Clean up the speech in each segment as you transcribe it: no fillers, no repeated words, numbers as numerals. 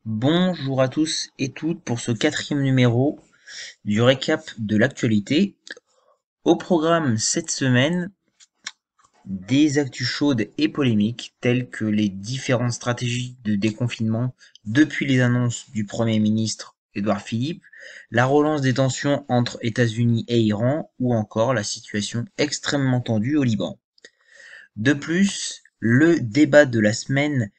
Bonjour à tous et toutes pour ce quatrième numéro du récap de l'actualité. Au programme cette semaine, des actus chaudes et polémiques telles que les différentes stratégies de déconfinement depuis les annonces du Premier ministre Édouard Philippe, la relance des tensions entre États-Unis et Iran ou encore la situation extrêmement tendue au Liban. De plus, le débat de la semaine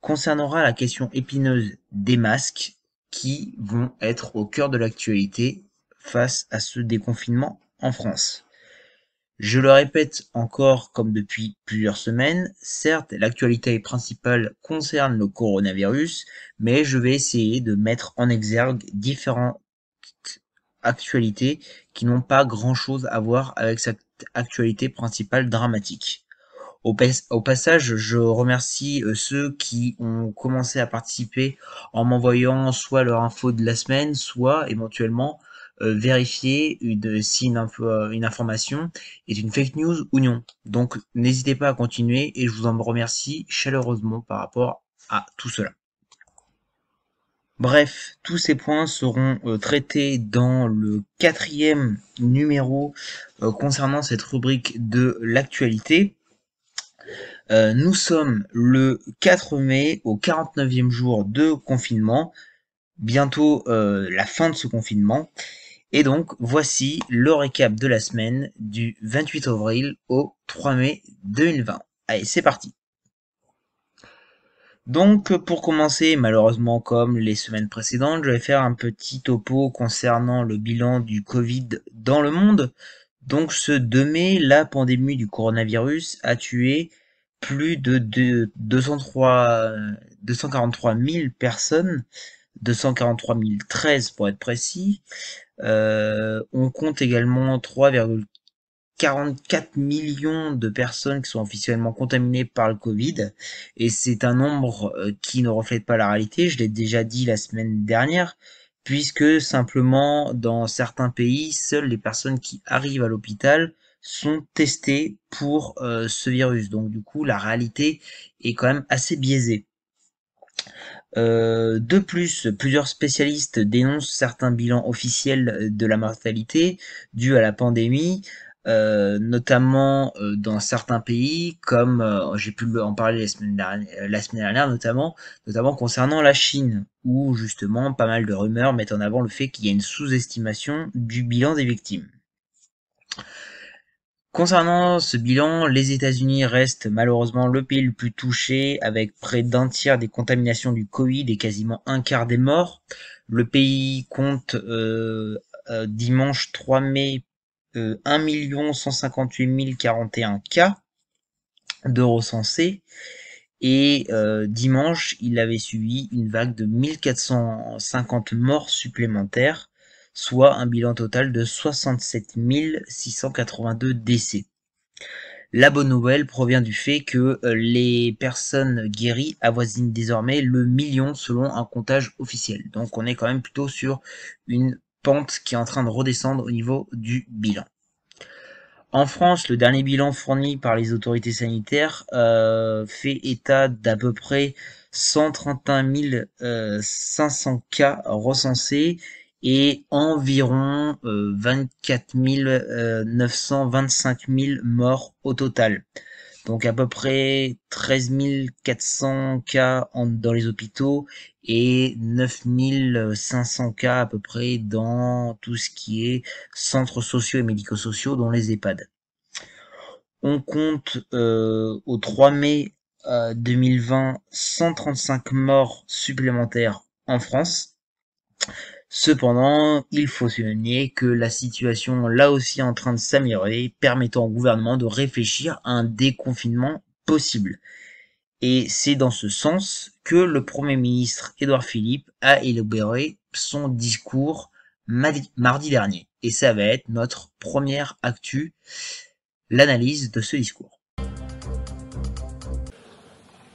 concernera la question épineuse des masques qui vont être au cœur de l'actualité face à ce déconfinement en France. Je le répète encore comme depuis plusieurs semaines, certes l'actualité principale concerne le coronavirus, mais je vais essayer de mettre en exergue différentes actualités qui n'ont pas grand-chose à voir avec cette actualité principale dramatique. Au passage, je remercie ceux qui ont commencé à participer en m'envoyant soit leur info de la semaine, soit éventuellement vérifier si une information est une fake news ou non. Donc n'hésitez pas à continuer et je vous en remercie chaleureusement par rapport à tout cela. Bref, tous ces points seront traités dans le quatrième numéro concernant cette rubrique de l'actualité. Nous sommes le 4 mai au 49e jour de confinement, bientôt la fin de ce confinement. Et donc voici le récap de la semaine du 28 avril au 3 mai 2020. Allez, c'est parti. Donc pour commencer, malheureusement comme les semaines précédentes, je vais faire un petit topo concernant le bilan du Covid dans le monde. Donc ce 2 mai, la pandémie du coronavirus a tué plus de 243 000 personnes, 243 013 pour être précis. On compte également 3,44 millions de personnes qui sont officiellement contaminées par le Covid, et c'est un nombre qui ne reflète pas la réalité, je l'ai déjà dit la semaine dernière, puisque simplement dans certains pays, seules les personnes qui arrivent à l'hôpital sont testées pour ce virus. Donc du coup, la réalité est quand même assez biaisée. De plus, plusieurs spécialistes dénoncent certains bilans officiels de la mortalité due à la pandémie, notamment dans certains pays, comme j'ai pu en parler la semaine dernière notamment concernant la Chine, où justement pas mal de rumeurs mettent en avant le fait qu'il y a une sous-estimation du bilan des victimes. Concernant ce bilan, les États-Unis restent malheureusement le pays le plus touché, avec près d'un tiers des contaminations du Covid et quasiment un quart des morts. Le pays compte dimanche 3 mai 1 158 041 cas de recensés, et dimanche il avait suivi une vague de 1450 morts supplémentaires, soit un bilan total de 67 682 décès. La bonne nouvelle provient du fait que les personnes guéries avoisinent désormais le million selon un comptage officiel. Donc on est quand même plutôt sur une pente qui est en train de redescendre au niveau du bilan. En France, le dernier bilan fourni par les autorités sanitaires fait état d'à peu près 131 500 cas recensés et environ 24 925 000 morts au total. Donc à peu près 13 400 cas dans les hôpitaux et 9 500 cas à peu près dans tout ce qui est centres sociaux et médico-sociaux, dont les EHPAD. On compte au 3 mai 2020 135 morts supplémentaires en France. Cependant, il faut souligner que la situation là aussi est en train de s'améliorer, permettant au gouvernement de réfléchir à un déconfinement possible. Et c'est dans ce sens que le Premier ministre Édouard Philippe a élaboré son discours mardi dernier. Et ça va être notre première actu, l'analyse de ce discours.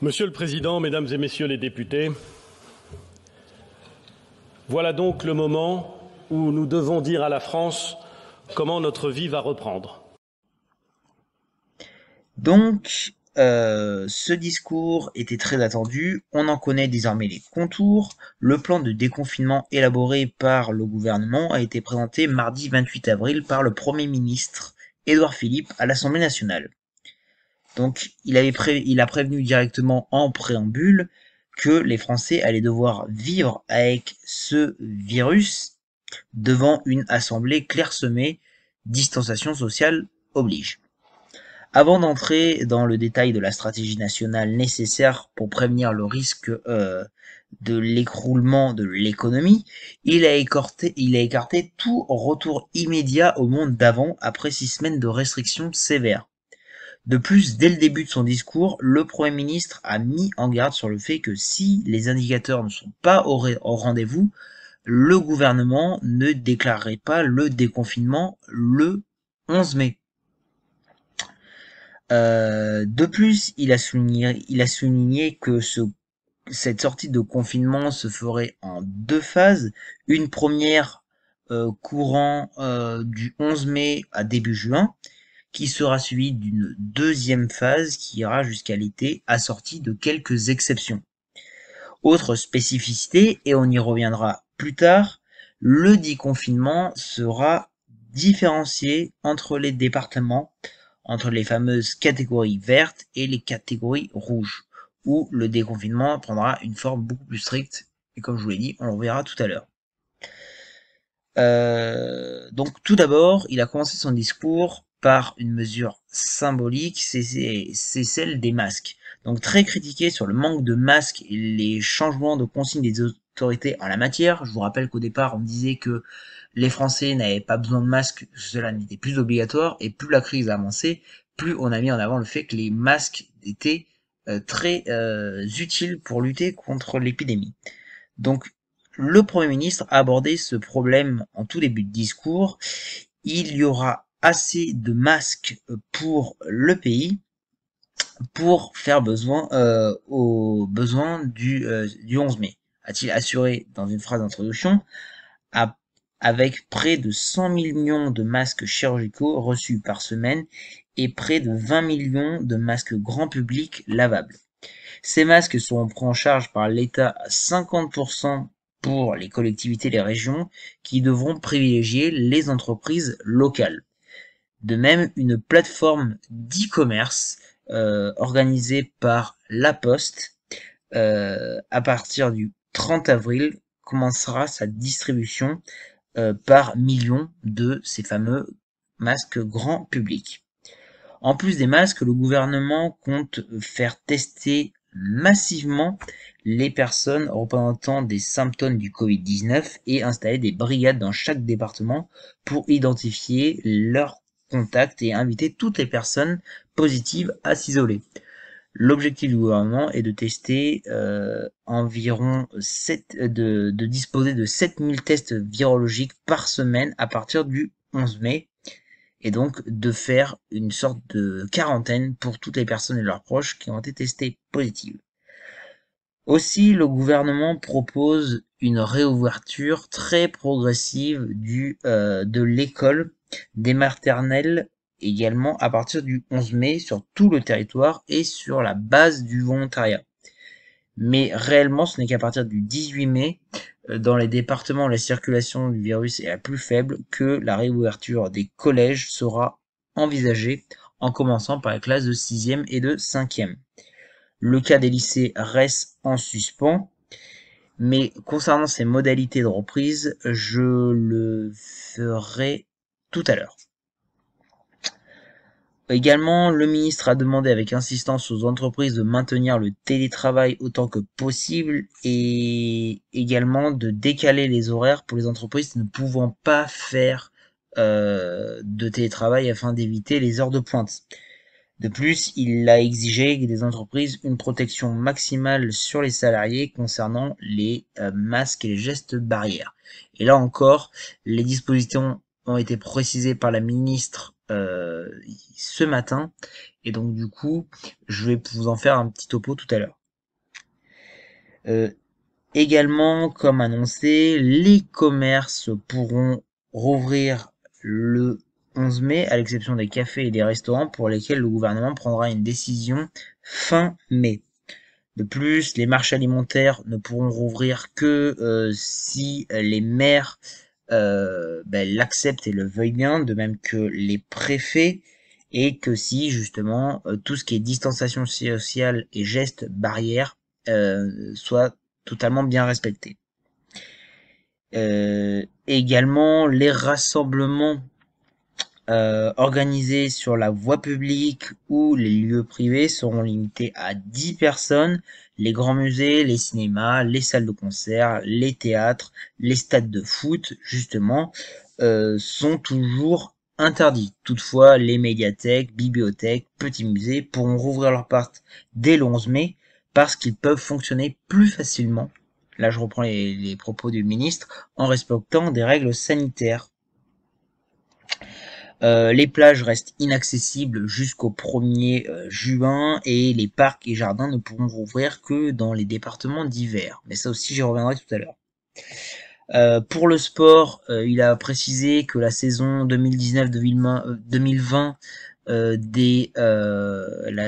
Monsieur le Président, Mesdames et Messieurs les députés, voilà donc le moment où nous devons dire à la France comment notre vie va reprendre. Donc, ce discours était très attendu, on en connaît désormais les contours. Le plan de déconfinement élaboré par le gouvernement a été présenté mardi 28 avril par le Premier ministre Édouard Philippe à l'Assemblée nationale. Donc il a prévenu directement en préambule que les Français allaient devoir vivre avec ce virus devant une assemblée clairsemée, distanciation sociale oblige. Avant d'entrer dans le détail de la stratégie nationale nécessaire pour prévenir le risque de l'écroulement de l'économie, il a écarté tout retour immédiat au monde d'avant après 6 semaines de restrictions sévères. De plus, dès le début de son discours, le Premier ministre a mis en garde sur le fait que si les indicateurs ne sont pas au rendez-vous, le gouvernement ne déclarerait pas le déconfinement le 11 mai. De plus, il a souligné que cette sortie de confinement se ferait en 2 phases. Une première courant du 11 mai à début juin, qui sera suivie d'une deuxième phase qui ira jusqu'à l'été, assortie de quelques exceptions. Autre spécificité, et on y reviendra plus tard, le déconfinement sera différencié entre les départements, entre les fameuses catégories vertes et les catégories rouges, où le déconfinement prendra une forme beaucoup plus stricte, et comme je vous l'ai dit, on le reverra tout à l'heure. Donc tout d'abord, il a commencé son discours par une mesure symbolique, c'est celle des masques. Donc très critiqué sur le manque de masques et les changements de consignes des autorités en la matière. Je vous rappelle qu'au départ, on disait que les Français n'avaient pas besoin de masques, cela n'était plus obligatoire, et plus la crise a avancé, plus on a mis en avant le fait que les masques étaient très utiles pour lutter contre l'épidémie. Donc le Premier ministre a abordé ce problème en tout début de discours. Il y aura assez de masques pour le pays pour faire besoin aux besoins du 11 mai, a-t-il assuré dans une phrase d'introduction, avec près de 100 millions de masques chirurgicaux reçus par semaine et près de 20 millions de masques grand public lavables. Ces masques seront pris en charge par l'État à 50% pour les collectivités et les régions qui devront privilégier les entreprises locales. De même, une plateforme d'e-commerce organisée par La Poste à partir du 30 avril commencera sa distribution par millions de ces fameux masques grand public. En plus des masques, le gouvernement compte faire tester massivement les personnes représentant des symptômes du Covid-19 et installer des brigades dans chaque département pour identifier leurs contacts et inviter toutes les personnes positives à s'isoler. L'objectif du gouvernement est de tester environ de disposer de 7000 tests virologiques par semaine à partir du 11 mai et donc de faire une sorte de quarantaine pour toutes les personnes et leurs proches qui ont été testées positives. Aussi, le gouvernement propose une réouverture très progressive de l'école, des maternelles également à partir du 11 mai sur tout le territoire et sur la base du volontariat. Mais réellement, ce n'est qu'à partir du 18 mai, dans les départements où la circulation du virus est la plus faible, que la réouverture des collèges sera envisagée, en commençant par les classes de 6e et de 5e. Le cas des lycées reste en suspens, mais concernant ces modalités de reprise, je le ferai tout à l'heure. Également, le ministre a demandé avec insistance aux entreprises de maintenir le télétravail autant que possible et également de décaler les horaires pour les entreprises ne pouvant pas faire de télétravail afin d'éviter les heures de pointe. De plus, il a exigé des entreprises une protection maximale sur les salariés concernant les masques et les gestes barrières. Et là encore, les dispositions ont été précisées par la ministre ce matin, et donc du coup, je vais vous en faire un petit topo tout à l'heure. Également, comme annoncé, les commerces pourront rouvrir le 11 mai, à l'exception des cafés et des restaurants pour lesquels le gouvernement prendra une décision fin mai. De plus, les marchés alimentaires ne pourront rouvrir que si les maires l'acceptent et le veuillent bien, de même que les préfets, et que si justement tout ce qui est distanciation sociale et gestes barrières soit totalement bien respecté. Également, les rassemblements organisés sur la voie publique ou les lieux privés seront limités à 10 personnes. Les grands musées, les cinémas, les salles de concert, les théâtres, les stades de foot, justement, sont toujours interdits. Toutefois, les médiathèques, bibliothèques, petits musées pourront rouvrir leurs portes dès le 11 mai parce qu'ils peuvent fonctionner plus facilement. Là, je reprends les propos du ministre, en respectant des règles sanitaires. Les plages restent inaccessibles jusqu'au 1er juin et les parcs et jardins ne pourront rouvrir que dans les départements d'hiver. Mais ça aussi, j'y reviendrai tout à l'heure. Pour le sport, il a précisé que la saison 2019-2020 la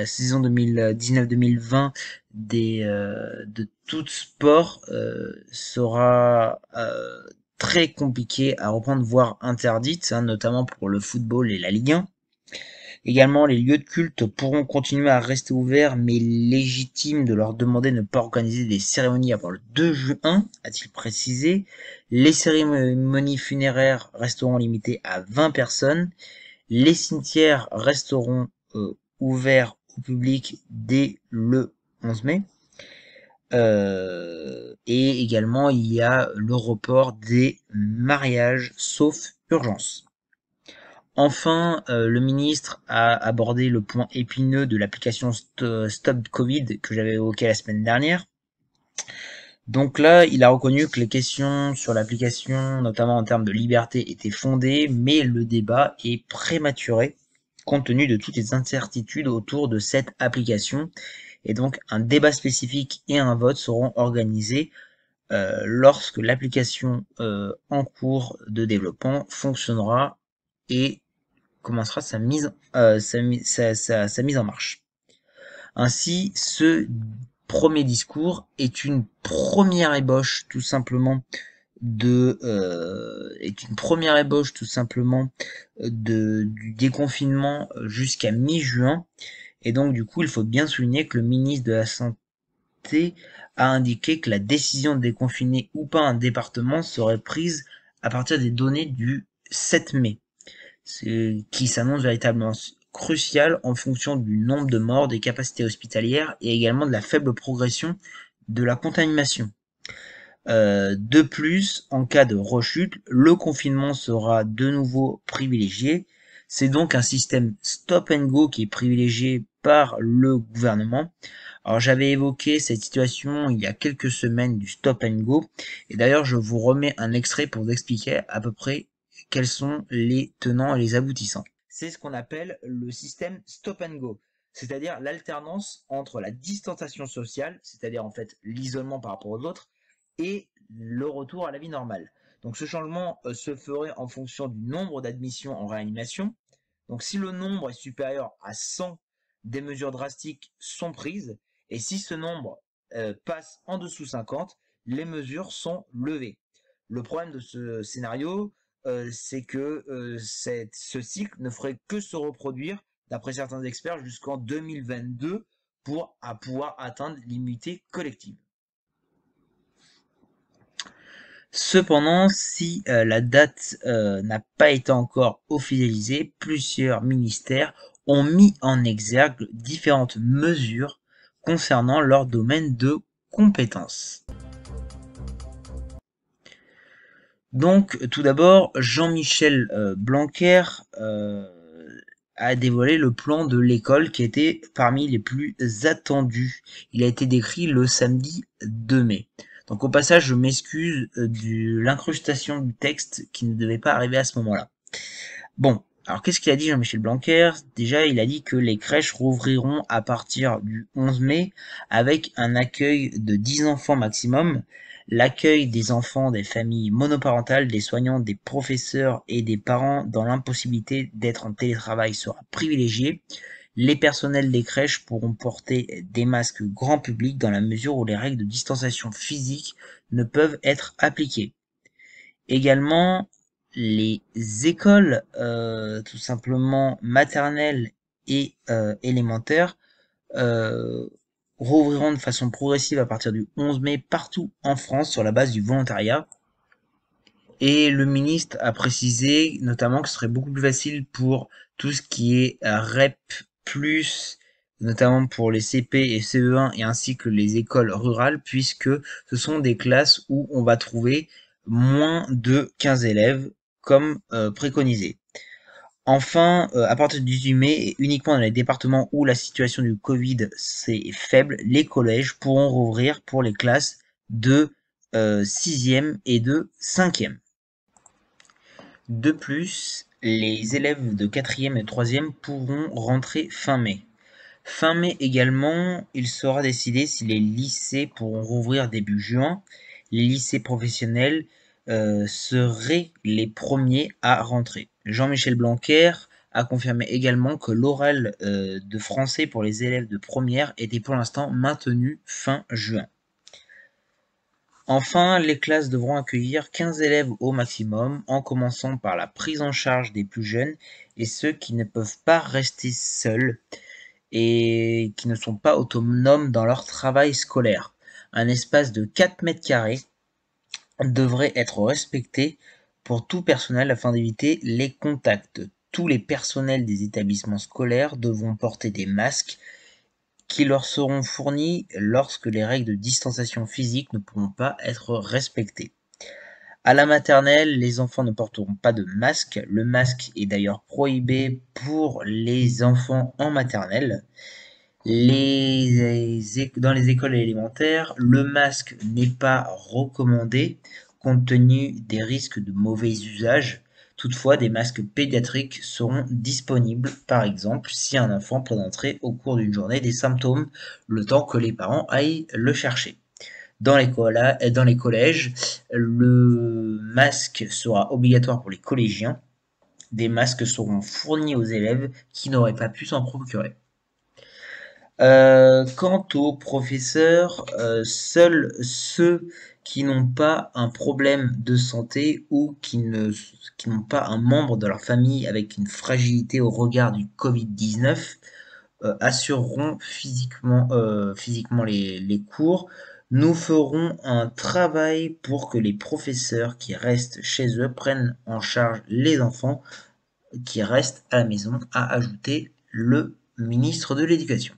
saison 2019-2020 de tout sport sera très compliquée à reprendre, voire interdite, hein, notamment pour le football et la Ligue 1. Également, les lieux de culte pourront continuer à rester ouverts, mais légitime de leur demander de ne pas organiser des cérémonies avant le 2 juin, a-t-il précisé. Les cérémonies funéraires resteront limitées à 20 personnes. Les cimetières resteront ouverts au public dès le 11 mai. Et également, il y a le report des mariages, sauf urgence. Enfin, le ministre a abordé le point épineux de l'application Stop Covid que j'avais évoqué la semaine dernière. Donc là, il a reconnu que les questions sur l'application, notamment en termes de liberté, étaient fondées, mais le débat est prématuré compte tenu de toutes les incertitudes autour de cette application. Et donc, un débat spécifique et un vote seront organisés lorsque l'application en cours de développement fonctionnera et commencera sa mise en marche. Ainsi, ce premier discours est une première ébauche tout simplement du déconfinement jusqu'à mi-juin. Et donc du coup, il faut bien souligner que le ministre de la Santé a indiqué que la décision de déconfiner ou pas un département serait prise à partir des données du 7 mai, qui s'annonce véritablement crucial en fonction du nombre de morts, des capacités hospitalières et également de la faible progression de la contamination. De plus, en cas de rechute, le confinement sera de nouveau privilégié. C'est donc un système stop and go qui est privilégié par le gouvernement. Alors j'avais évoqué cette situation il y a quelques semaines du stop and go, et d'ailleurs je vous remets un extrait pour vous expliquer à peu près quels sont les tenants et les aboutissants. C'est ce qu'on appelle le système stop and go, c'est-à-dire l'alternance entre la distanciation sociale, c'est-à-dire en fait l'isolement par rapport aux autres, et le retour à la vie normale. Donc ce changement se ferait en fonction du nombre d'admissions en réanimation. Donc si le nombre est supérieur à 100, des mesures drastiques sont prises, et si ce nombre passe en dessous 50, les mesures sont levées. Le problème de ce scénario, c'est que ce cycle ne ferait que se reproduire, d'après certains experts, jusqu'en 2022 pour pouvoir atteindre l'immunité collective. Cependant, si la date n'a pas été encore officialisée, plusieurs ministères ont mis en exergue différentes mesures concernant leur domaine de compétences. Donc, tout d'abord, Jean-Michel Blanquer a dévoilé le plan de l'école qui était parmi les plus attendus. Il a été décrit le samedi 2 mai. Donc au passage, je m'excuse de l'incrustation du texte qui ne devait pas arriver à ce moment-là. Bon, alors qu'est-ce qu'il a dit Jean-Michel Blanquer? Déjà, il a dit que les crèches rouvriront à partir du 11 mai avec un accueil de 10 enfants maximum, L'accueil des enfants des familles monoparentales, des soignants, des professeurs et des parents dans l'impossibilité d'être en télétravail sera privilégié. Les personnels des crèches pourront porter des masques grand public dans la mesure où les règles de distanciation physique ne peuvent être appliquées. Également, les écoles, tout simplement maternelles et élémentaires, euh, rouvriront de façon progressive à partir du 11 mai partout en France sur la base du volontariat. Et le ministre a précisé notamment que ce serait beaucoup plus facile pour tout ce qui est REP+, notamment pour les CP et CE1 et ainsi que les écoles rurales, puisque ce sont des classes où on va trouver moins de 15 élèves comme préconisé. Enfin, à partir du 18 mai, et uniquement dans les départements où la situation du Covid c'est faible, les collèges pourront rouvrir pour les classes de 6e et de 5e. De plus, les élèves de 4e et 3e pourront rentrer fin mai. Fin mai également, il sera décidé si les lycées pourront rouvrir début juin. Les lycées professionnels seraient les premiers à rentrer. Jean-Michel Blanquer a confirmé également que l'oral de français pour les élèves de première était pour l'instant maintenu fin juin. Enfin, les classes devront accueillir 15 élèves au maximum, en commençant par la prise en charge des plus jeunes et ceux qui ne peuvent pas rester seuls et qui ne sont pas autonomes dans leur travail scolaire. Un espace de 4 mètres carrés devrait être respecté pour tout personnel afin d'éviter les contacts. Tous les personnels des établissements scolaires devront porter des masques qui leur seront fournis lorsque les règles de distanciation physique ne pourront pas être respectées. À la maternelle, les enfants ne porteront pas de masque. Le masque est d'ailleurs prohibé pour les enfants en maternelle. Dans les écoles élémentaires, le masque n'est pas recommandé compte tenu des risques de mauvais usage. Toutefois, des masques pédiatriques seront disponibles, par exemple, si un enfant présenterait au cours d'une journée des symptômes, le temps que les parents aillent le chercher. Dans les collèges, le masque sera obligatoire pour les collégiens. Des masques seront fournis aux élèves qui n'auraient pas pu s'en procurer. Quant aux professeurs, seuls ceux qui n'ont pas un problème de santé ou qui n'ont pas un membre de leur famille avec une fragilité au regard du Covid-19 assureront physiquement les cours. Nous ferons un travail pour que les professeurs qui restent chez eux prennent en charge les enfants qui restent à la maison, a ajouté le ministre de l'Éducation.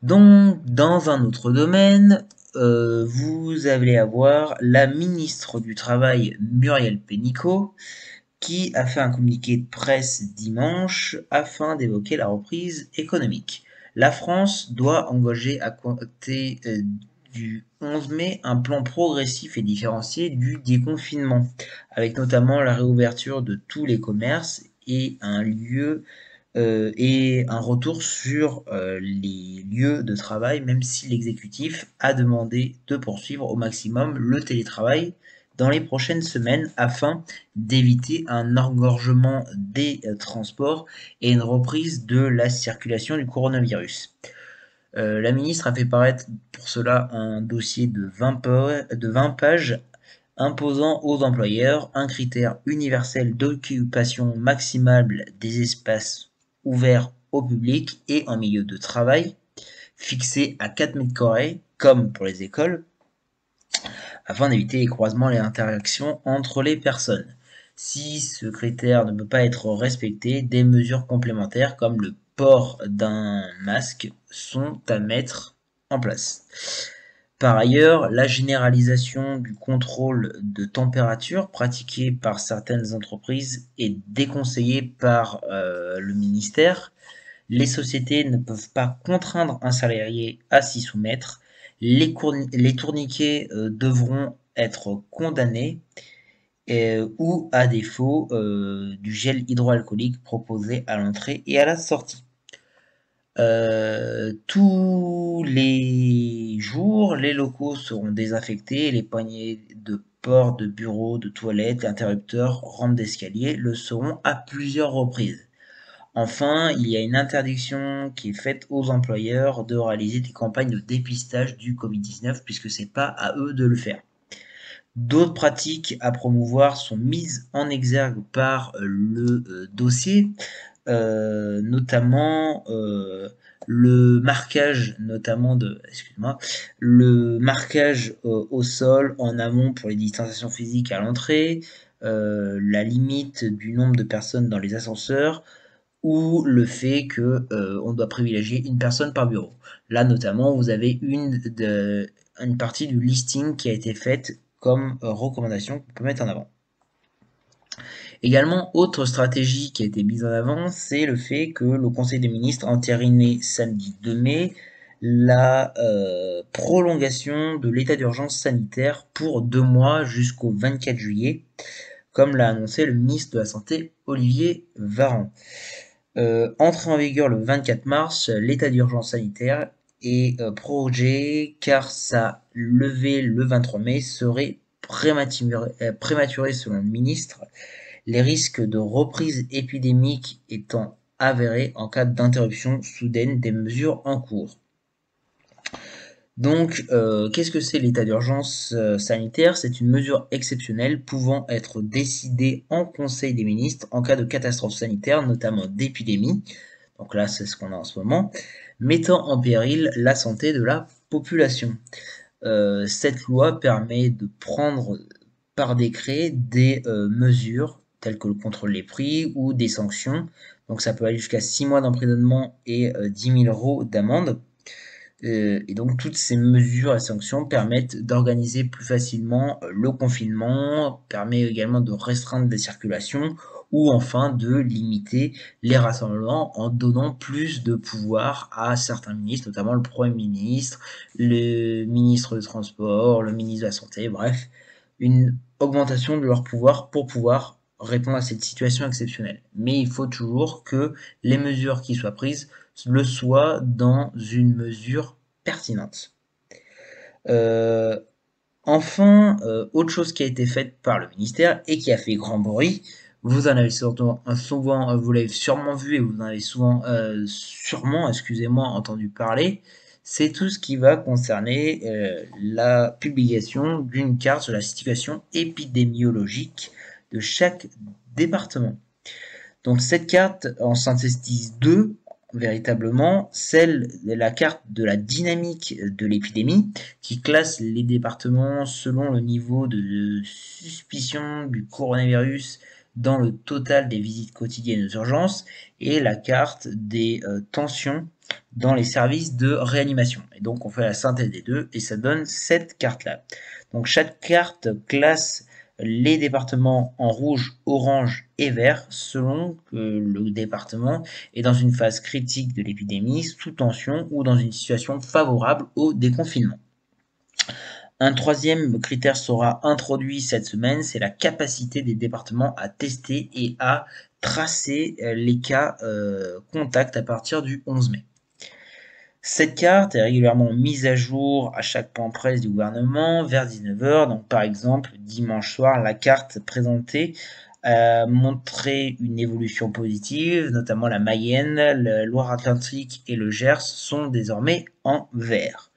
Donc, dans un autre domaine, vous allez avoir la ministre du Travail, Muriel Pénicaud, qui a fait un communiqué de presse dimanche afin d'évoquer la reprise économique. La France doit engager à compter du 11 mai un plan progressif et différencié du déconfinement, avec notamment la réouverture de tous les commerces et un retour sur les lieux de travail, même si l'exécutif a demandé de poursuivre au maximum le télétravail dans les prochaines semaines afin d'éviter un engorgement des transports et une reprise de la circulation du coronavirus. La ministre a fait paraître pour cela un dossier de 20 pages imposant aux employeurs un critère universel d'occupation maximale des espaces ouverts au public et en milieu de travail, fixé à 4 mètres carrés, comme pour les écoles, afin d'éviter les croisements et les interactions entre les personnes. Si ce critère ne peut pas être respecté, des mesures complémentaires comme le port d'un masque sont à mettre en place. Par ailleurs, la généralisation du contrôle de température pratiqué par certaines entreprises est déconseillée par le ministère. Les sociétés ne peuvent pas contraindre un salarié à s'y soumettre. Les tourniquets devront être condamnés ou, à défaut, du gel hydroalcoolique proposé à l'entrée et à la sortie. Tous les jours, les locaux seront désinfectés, les poignées de portes, de bureaux, de toilettes, interrupteurs, rampes d'escalier le seront à plusieurs reprises. Enfin, il y a une interdiction qui est faite aux employeurs de réaliser des campagnes de dépistage du Covid-19 puisque c'est pas à eux de le faire. D'autres pratiques à promouvoir sont mises en exergue par le dossier, notamment le marquage notamment de excuse-moi le marquage au sol en amont pour les distanciations physiques à l'entrée, la limite du nombre de personnes dans les ascenseurs ou le fait que on doit privilégier une personne par bureau. Là notamment vous avez une partie du listing qui a été faite comme recommandation qu'on peut mettre en avant. Également, autre stratégie qui a été mise en avant, c'est le fait que le Conseil des ministres a entériné samedi 2 mai la prolongation de l'état d'urgence sanitaire pour 2 mois jusqu'au 24 juillet, comme l'a annoncé le ministre de la Santé Olivier Véran. Entré en vigueur le 24 mars, l'état d'urgence sanitaire est prorogé car sa levée le 23 mai serait prématurée selon le ministre, les risques de reprise épidémique étant avérés en cas d'interruption soudaine des mesures en cours. Donc, qu'est-ce que c'est l'état d'urgence sanitaire? C'est une mesure exceptionnelle pouvant être décidée en Conseil des ministres en cas de catastrophe sanitaire, notamment d'épidémie. Donc là, c'est ce qu'on a en ce moment, mettant en péril la santé de la population. Cette loi permet de prendre par décret des mesures telles que le contrôle des prix ou des sanctions. Donc ça peut aller jusqu'à 6 mois d'emprisonnement et 10 000 euros d'amende. Et donc toutes ces mesures et sanctions permettent d'organiser plus facilement le confinement, permet également de restreindre la circulation ou enfin de limiter les rassemblements en donnant plus de pouvoir à certains ministres, notamment le Premier ministre, le ministre des Transports, le ministre de la Santé, bref, une augmentation de leur pouvoir pour pouvoir répondre à cette situation exceptionnelle. Mais il faut toujours que les mesures qui soient prises le soient dans une mesure pertinente. Euh, Enfin, autre chose qui a été faite par le ministère et qui a fait grand bruit, vous en avez souvent, vous l'avez sûrement vu et vous en avez sûrement, excusez-moi, entendu parler, c'est tout ce qui va concerner la publication d'une carte sur la situation épidémiologique de chaque département. Donc cette carte en synthétise deux, véritablement, celle de la carte de la dynamique de l'épidémie, qui classe les départements selon le niveau de suspicion du coronavirus dans le total des visites quotidiennes aux urgences, et la carte des tensions dans les services de réanimation. Et donc on fait la synthèse des deux, et ça donne cette carte-là. Donc chaque carte classe les départements en rouge, orange et vert selon que le département est dans une phase critique de l'épidémie, sous tension ou dans une situation favorable au déconfinement. Un troisième critère sera introduit cette semaine, c'est la capacité des départements à tester et à tracer les cas contacts à partir du 11 mai. Cette carte est régulièrement mise à jour à chaque point presse du gouvernement vers 19h. Donc par exemple, dimanche soir, la carte présentée a montré une évolution positive, notamment la Mayenne, la Loire-Atlantique et le Gers sont désormais en vert.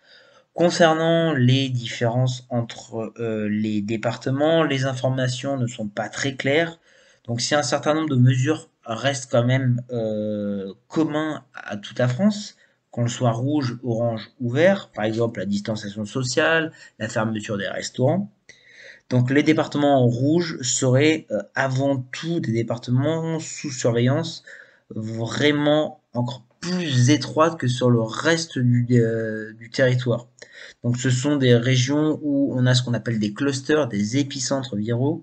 Concernant les différences entre les départements, les informations ne sont pas très claires. Donc si un certain nombre de mesures restent quand même communs à toute la France, qu'on le soit rouge, orange ou vert, par exemple la distanciation sociale, la fermeture des restaurants. Donc les départements en rouge seraient avant tout des départements sous surveillance vraiment encore plus étroite que sur le reste du territoire. Donc ce sont des régions où on a ce qu'on appelle des clusters, des épicentres viraux,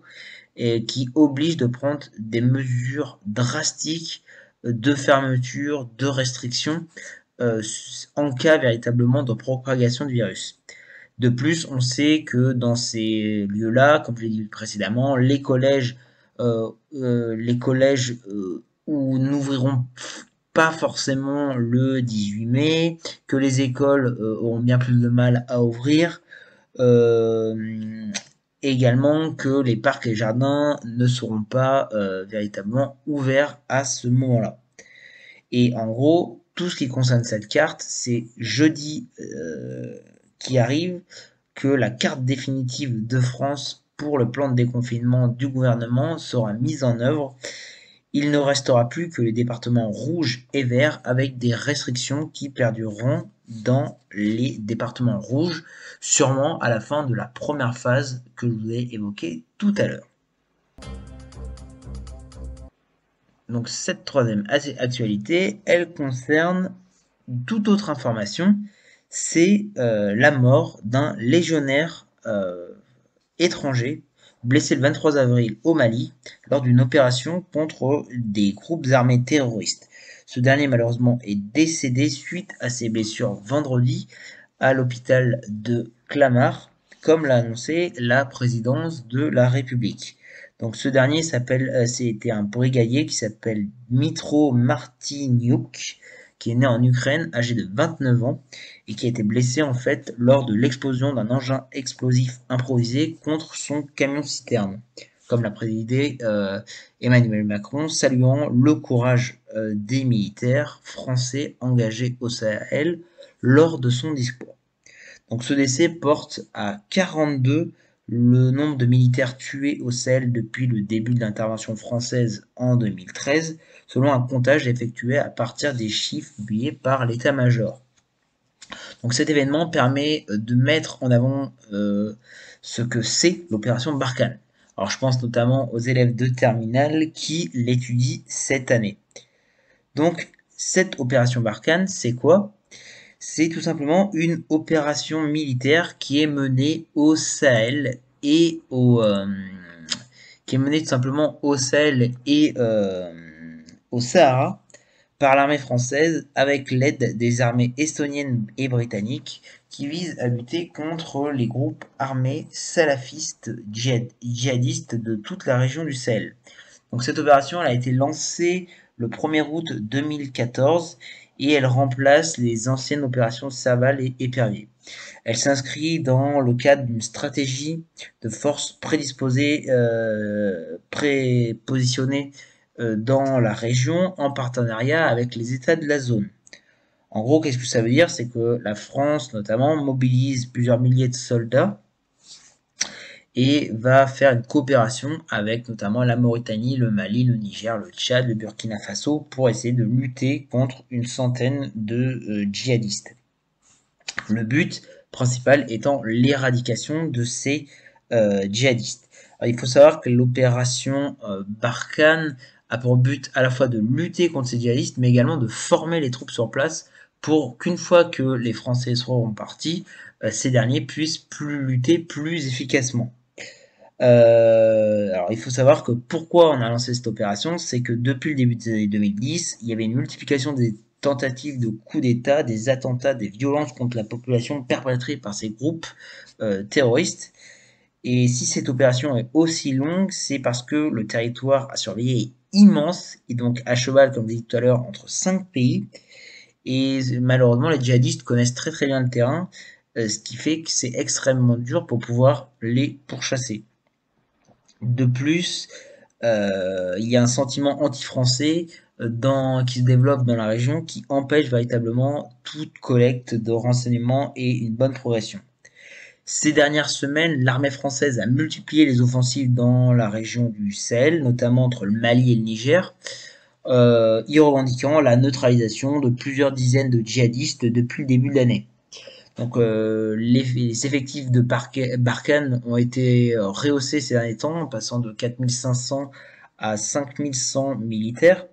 et qui obligent de prendre des mesures drastiques de fermeture, de restriction, en cas véritablement de propagation du virus. De plus, on sait que dans ces lieux-là, comme je l'ai dit précédemment, les collèges où n'ouvriront pas forcément le 18 mai, que les écoles auront bien plus de mal à ouvrir, également que les parcs et jardins ne seront pas véritablement ouverts à ce moment-là. Et en gros, tout ce qui concerne cette carte, c'est jeudi qui arrive que la carte définitive de France pour le plan de déconfinement du gouvernement sera mise en œuvre. Il ne restera plus que les départements rouges et verts avec des restrictions qui perdureront dans les départements rouges, sûrement à la fin de la première phase que je vous ai évoquée tout à l'heure. Donc cette troisième actualité, elle concerne toute autre information, c'est la mort d'un légionnaire étranger blessé le 23 avril au Mali lors d'une opération contre des groupes armés terroristes. Ce dernier malheureusement est décédé suite à ses blessures vendredi à l'hôpital de Clamart, comme l'a annoncé la présidence de la République. Donc ce dernier c'était un brigadier qui s'appelle Dmitro Martiniuk, qui est né en Ukraine, âgé de 29 ans, et qui a été blessé en fait lors de l'explosion d'un engin explosif improvisé contre son camion-citerne, comme l'a présidé Emmanuel Macron, saluant le courage des militaires français engagés au Sahel lors de son discours. Donc ce décès porte à 42 le nombre de militaires tués au Sahel depuis le début de l'intervention française en 2013, selon un comptage effectué à partir des chiffres publiés par l'état-major. Donc cet événement permet de mettre en avant ce que c'est l'opération Barkhane. Alors je pense notamment aux élèves de terminale qui l'étudient cette année. Donc cette opération Barkhane, c'est quoi? C'est tout simplement une opération militaire qui est menée au Sahel et qui est menée tout simplement au Sahel et au Sahara par l'armée française avec l'aide des armées estoniennes et britanniques qui visent à lutter contre les groupes armés salafistes djihadistes de toute la région du Sahel. Donc cette opération elle a été lancée le 1er août 2014 et elle remplace les anciennes opérations Serval et Épervier. Elle s'inscrit dans le cadre d'une stratégie de forces prépositionnées dans la région en partenariat avec les États de la zone. En gros, qu'est-ce que ça veut dire? C'est que la France, notamment, mobilise plusieurs milliers de soldats et va faire une coopération avec notamment la Mauritanie, le Mali, le Niger, le Tchad, le Burkina Faso pour essayer de lutter contre une centaine de djihadistes. Le but principal étant l'éradication de ces djihadistes. Alors, il faut savoir que l'opération Barkhane a pour but à la fois de lutter contre ces djihadistes, mais également de former les troupes sur place pour qu'une fois que les Français seront partis, ces derniers puissent plus lutter plus efficacement. Alors il faut savoir que pourquoi on a lancé cette opération, c'est que depuis le début des années 2010, il y avait une multiplication des tentatives de coups d'État, des attentats, des violences contre la population perpétrées par ces groupes terroristes. Et si cette opération est aussi longue, c'est parce que le territoire à surveiller est immense et donc à cheval, comme je disais tout à l'heure, entre 5 pays. Et malheureusement, les djihadistes connaissent très très bien le terrain, ce qui fait que c'est extrêmement dur pour pouvoir les pourchasser. De plus, il y a un sentiment anti-français qui se développe dans la région qui empêche véritablement toute collecte de renseignements et une bonne progression. Ces dernières semaines, l'armée française a multiplié les offensives dans la région du Sahel, notamment entre le Mali et le Niger, y revendiquant la neutralisation de plusieurs dizaines de djihadistes depuis le début de l'année. Donc les effectifs de Barkhane ont été rehaussés ces derniers temps, en passant de 4500 à 5100 militaires,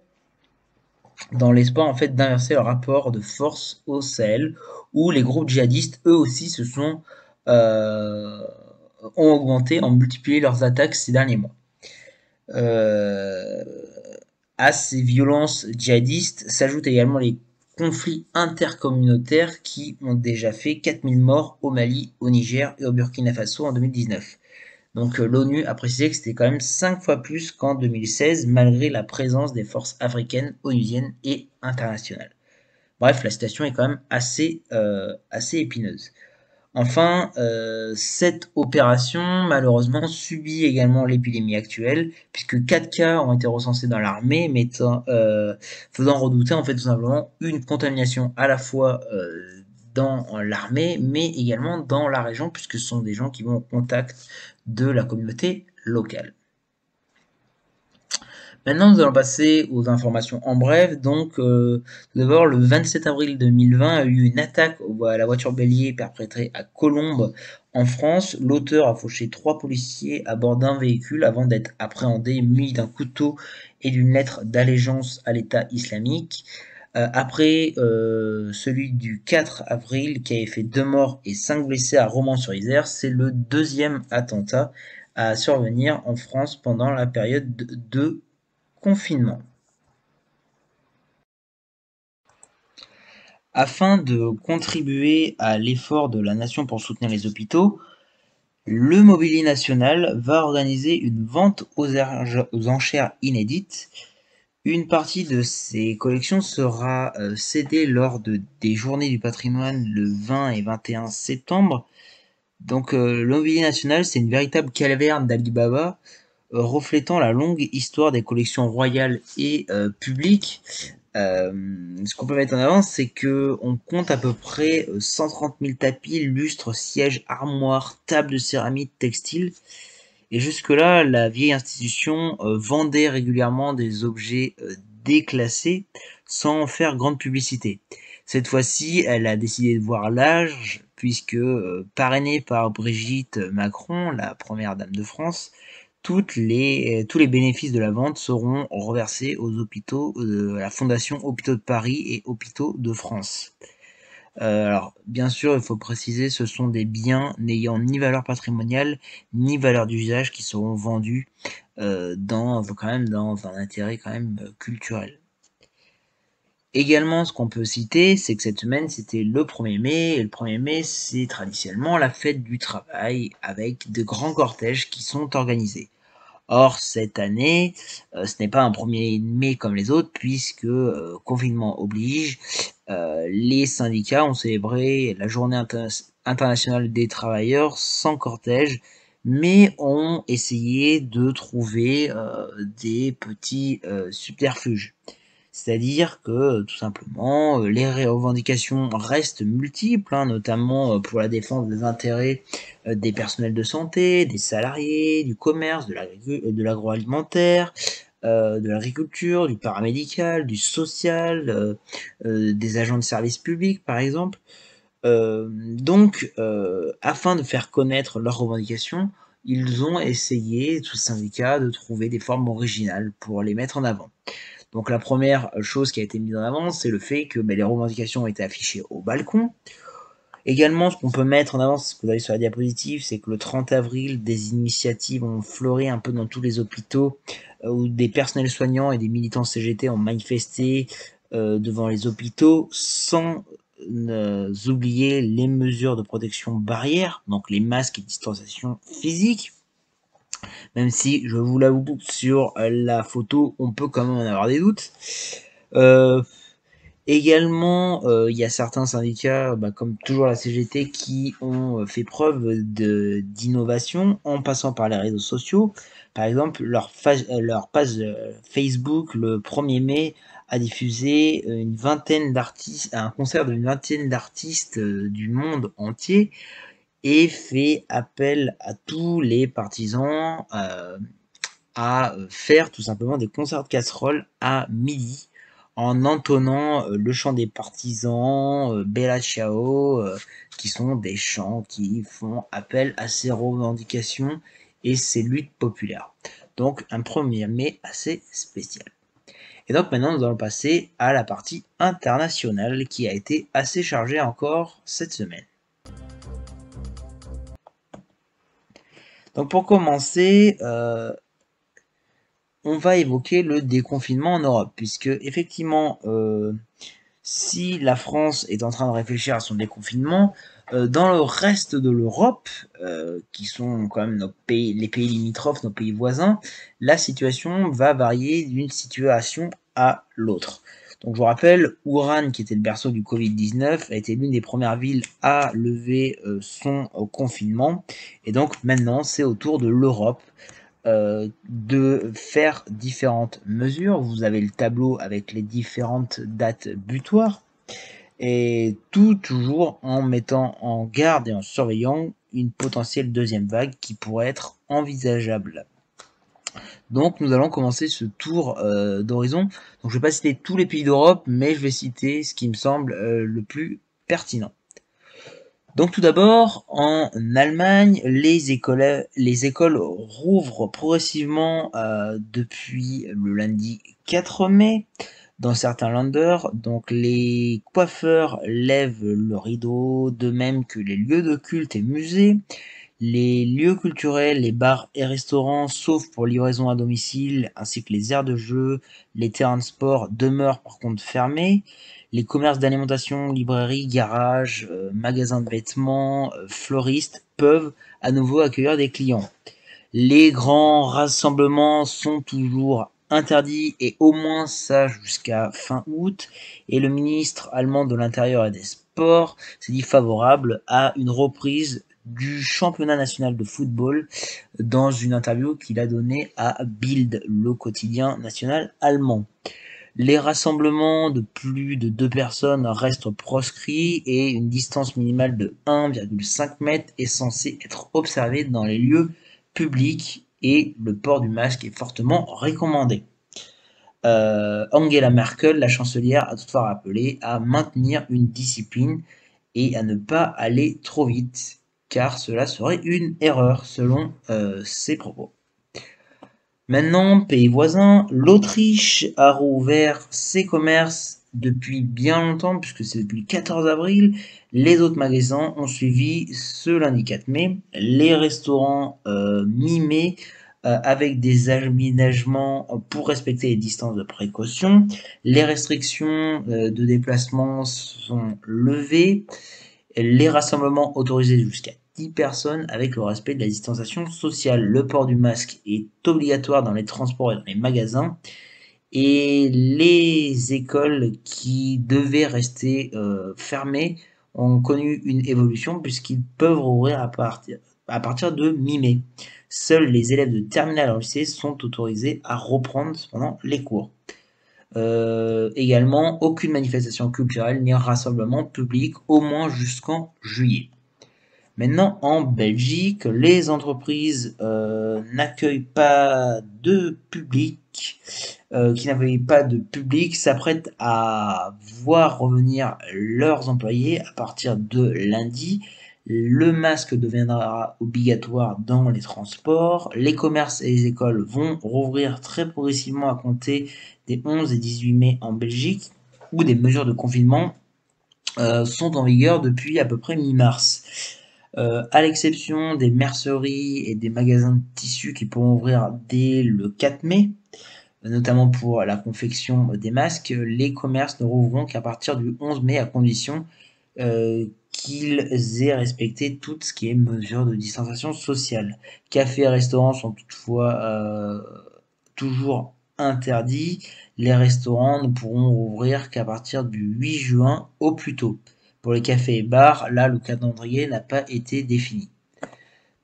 dans l'espoir en fait d'inverser le rapport de force au Sahel, où les groupes djihadistes, eux aussi, ont augmenté, ont multiplié leurs attaques ces derniers mois. À ces violences djihadistes s'ajoutent également les conflits intercommunautaires qui ont déjà fait 4000 morts au Mali, au Niger et au Burkina Faso en 2019. Donc l'ONU a précisé que c'était quand même 5 fois plus qu'en 2016, malgré la présence des forces africaines, onusiennes et internationales. Bref, la situation est quand même assez épineuse. Enfin, cette opération, malheureusement, subit également l'épidémie actuelle, puisque 4 cas ont été recensés dans l'armée, faisant redouter en fait tout simplement une contamination à la fois dans l'armée, mais également dans la région, puisque ce sont des gens qui vont au contact de la communauté locale. Maintenant, nous allons passer aux informations en bref. Donc, tout d'abord, le 27 avril 2020 a eu une attaque à la voiture bélier perpétrée à Colombes, en France. L'auteur a fauché 3 policiers à bord d'un véhicule avant d'être appréhendé, muni d'un couteau et d'une lettre d'allégeance à l'État islamique. Après celui du 4 avril qui avait fait 2 morts et 5 blessés à Romans-sur-Isère, c'est le deuxième attentat à survenir en France pendant la période de confinement. Afin de contribuer à l'effort de la nation pour soutenir les hôpitaux, le Mobilier National va organiser une vente aux enchères inédite. Une partie de ces collections sera cédée lors des Journées du patrimoine le 20 et 21 septembre. Donc le Mobilier National, c'est une véritable caverne d'Ali Baba, reflétant la longue histoire des collections royales et publiques. Ce qu'on peut mettre en avant, c'est que on compte à peu près 130 000 tapis, lustres, sièges, armoires, tables de céramique, textiles. Et jusque-là, la vieille institution vendait régulièrement des objets déclassés sans faire grande publicité. Cette fois-ci, elle a décidé de voir large, puisque parrainée par Brigitte Macron, la première dame de France, tous les bénéfices de la vente seront reversés aux hôpitaux de la Fondation Hôpitaux de Paris et Hôpitaux de France. Alors, bien sûr, il faut préciser, ce sont des biens n'ayant ni valeur patrimoniale ni valeur d'usage qui seront vendus quand même dans un intérêt quand même culturel. Également, ce qu'on peut citer, c'est que cette semaine, c'était le 1er mai, et le 1er mai, c'est traditionnellement la fête du travail, avec de grands cortèges qui sont organisés. Or, cette année, ce n'est pas un 1er mai comme les autres, puisque confinement oblige, les syndicats ont célébré la journée internationale des travailleurs sans cortège, mais ont essayé de trouver des petits subterfuges. C'est-à-dire que tout simplement, les revendications restent multiples, hein, notamment pour la défense des intérêts des personnels de santé, des salariés, du commerce, de l'agroalimentaire, de l'agriculture, du paramédical, du social, des agents de service public par exemple. Afin de faire connaître leurs revendications, ils ont essayé, tous les syndicats, de trouver des formes originales pour les mettre en avant. Donc la première chose qui a été mise en avant, c'est le fait que les revendications ont été affichées au balcon. Également, ce qu'on peut mettre en avant, ce que vous avez sur la diapositive, c'est que le 30 avril, des initiatives ont fleuri un peu dans tous les hôpitaux, où des personnels soignants et des militants CGT ont manifesté devant les hôpitaux, sans oublier les mesures de protection barrière, donc les masques et distanciation physique. Même si, je vous l'avoue, sur la photo, on peut quand même en avoir des doutes. Également, il y a certains syndicats, comme toujours la CGT, qui ont fait preuve d'innovation en passant par les réseaux sociaux. Par exemple, leur page Facebook, le 1er mai, a diffusé un concert d'une vingtaine d'artistes du monde entier, et fait appel à tous les partisans à faire tout simplement des concerts de casseroles à midi en entonnant le chant des partisans, Bella Ciao, qui sont des chants qui font appel à ces revendications et ces luttes populaires. Donc un 1er mai assez spécial. Et donc maintenant nous allons passer à la partie internationale qui a été assez chargée encore cette semaine. Donc pour commencer, on va évoquer le déconfinement en Europe, puisque effectivement Si la France est en train de réfléchir à son déconfinement, dans le reste de l'Europe, qui sont quand même les pays limitrophes, nos pays voisins, la situation va varier d'une situation à l'autre. Donc je vous rappelle, Wuhan, qui était le berceau du Covid-19, a été l'une des premières villes à lever son confinement. Et donc maintenant, c'est au tour de l'Europe de faire différentes mesures. Vous avez le tableau avec les différentes dates butoirs. Et tout toujours en mettant en garde et en surveillant une potentielle deuxième vague qui pourrait être envisageable. Donc nous allons commencer ce tour d'horizon. Donc je ne vais pas citer tous les pays d'Europe, mais je vais citer ce qui me semble le plus pertinent. Donc tout d'abord, en Allemagne, les écoles rouvrent progressivement depuis le lundi 4 mai dans certains Länder. Donc les coiffeurs lèvent le rideau, de même que les lieux de culte et musées. Les lieux culturels, les bars et restaurants, sauf pour livraison à domicile, ainsi que les aires de jeu, les terrains de sport demeurent par contre fermés. Les commerces d'alimentation, librairies, garages, magasins de vêtements, fleuristes peuvent à nouveau accueillir des clients. Les grands rassemblements sont toujours interdits et au moins ça jusqu'à fin août. Et le ministre allemand de l'Intérieur et des Sports s'est dit favorable à une reprise du championnat national de football dans une interview qu'il a donnée à Bild, le quotidien national allemand. Les rassemblements de plus de 2 personnes restent proscrits et une distance minimale de 1,5 m est censée être observée dans les lieux publics et le port du masque est fortement recommandé. Angela Merkel, la chancelière, a toutefois rappelé à maintenir une discipline et à ne pas aller trop vite, car cela serait une erreur selon ses propos. Maintenant, pays voisin, l'Autriche a rouvert ses commerces depuis bien longtemps, puisque c'est depuis le 14 avril. Les autres magasins ont suivi ce lundi 4 mai. Les restaurants mi-mai avec des aménagements pour respecter les distances de précaution. Les restrictions de déplacement sont levées. Les rassemblements autorisés jusqu'à 10 personnes avec le respect de la distanciation sociale. Le port du masque est obligatoire dans les transports et dans les magasins. Et les écoles qui devaient rester fermées ont connu une évolution puisqu'ils peuvent rouvrir à partir de mi-mai. Seuls les élèves de terminale en lycée sont autorisés à reprendre pendant les cours. Également, aucune manifestation culturelle ni rassemblement public, au moins jusqu'en juillet. Maintenant, en Belgique, les entreprises n'accueillent pas de public, qui n'accueillent pas de public s'apprêtent à voir revenir leurs employés à partir de lundi. Le masque deviendra obligatoire dans les transports. Les commerces et les écoles vont rouvrir très progressivement à compter des 11 et 18 mai en Belgique, où des mesures de confinement sont en vigueur depuis à peu près mi-mars. À l'exception des merceries et des magasins de tissus qui pourront ouvrir dès le 4 mai, notamment pour la confection des masques, les commerces ne rouvriront qu'à partir du 11 mai à condition qu'ils aient respecté tout ce qui est mesures de distanciation sociale. Cafés et restaurants sont toutefois toujours interdits. Les restaurants ne pourront rouvrir qu'à partir du 8 juin au plus tôt. Pour les cafés et bars, là, le calendrier n'a pas été défini.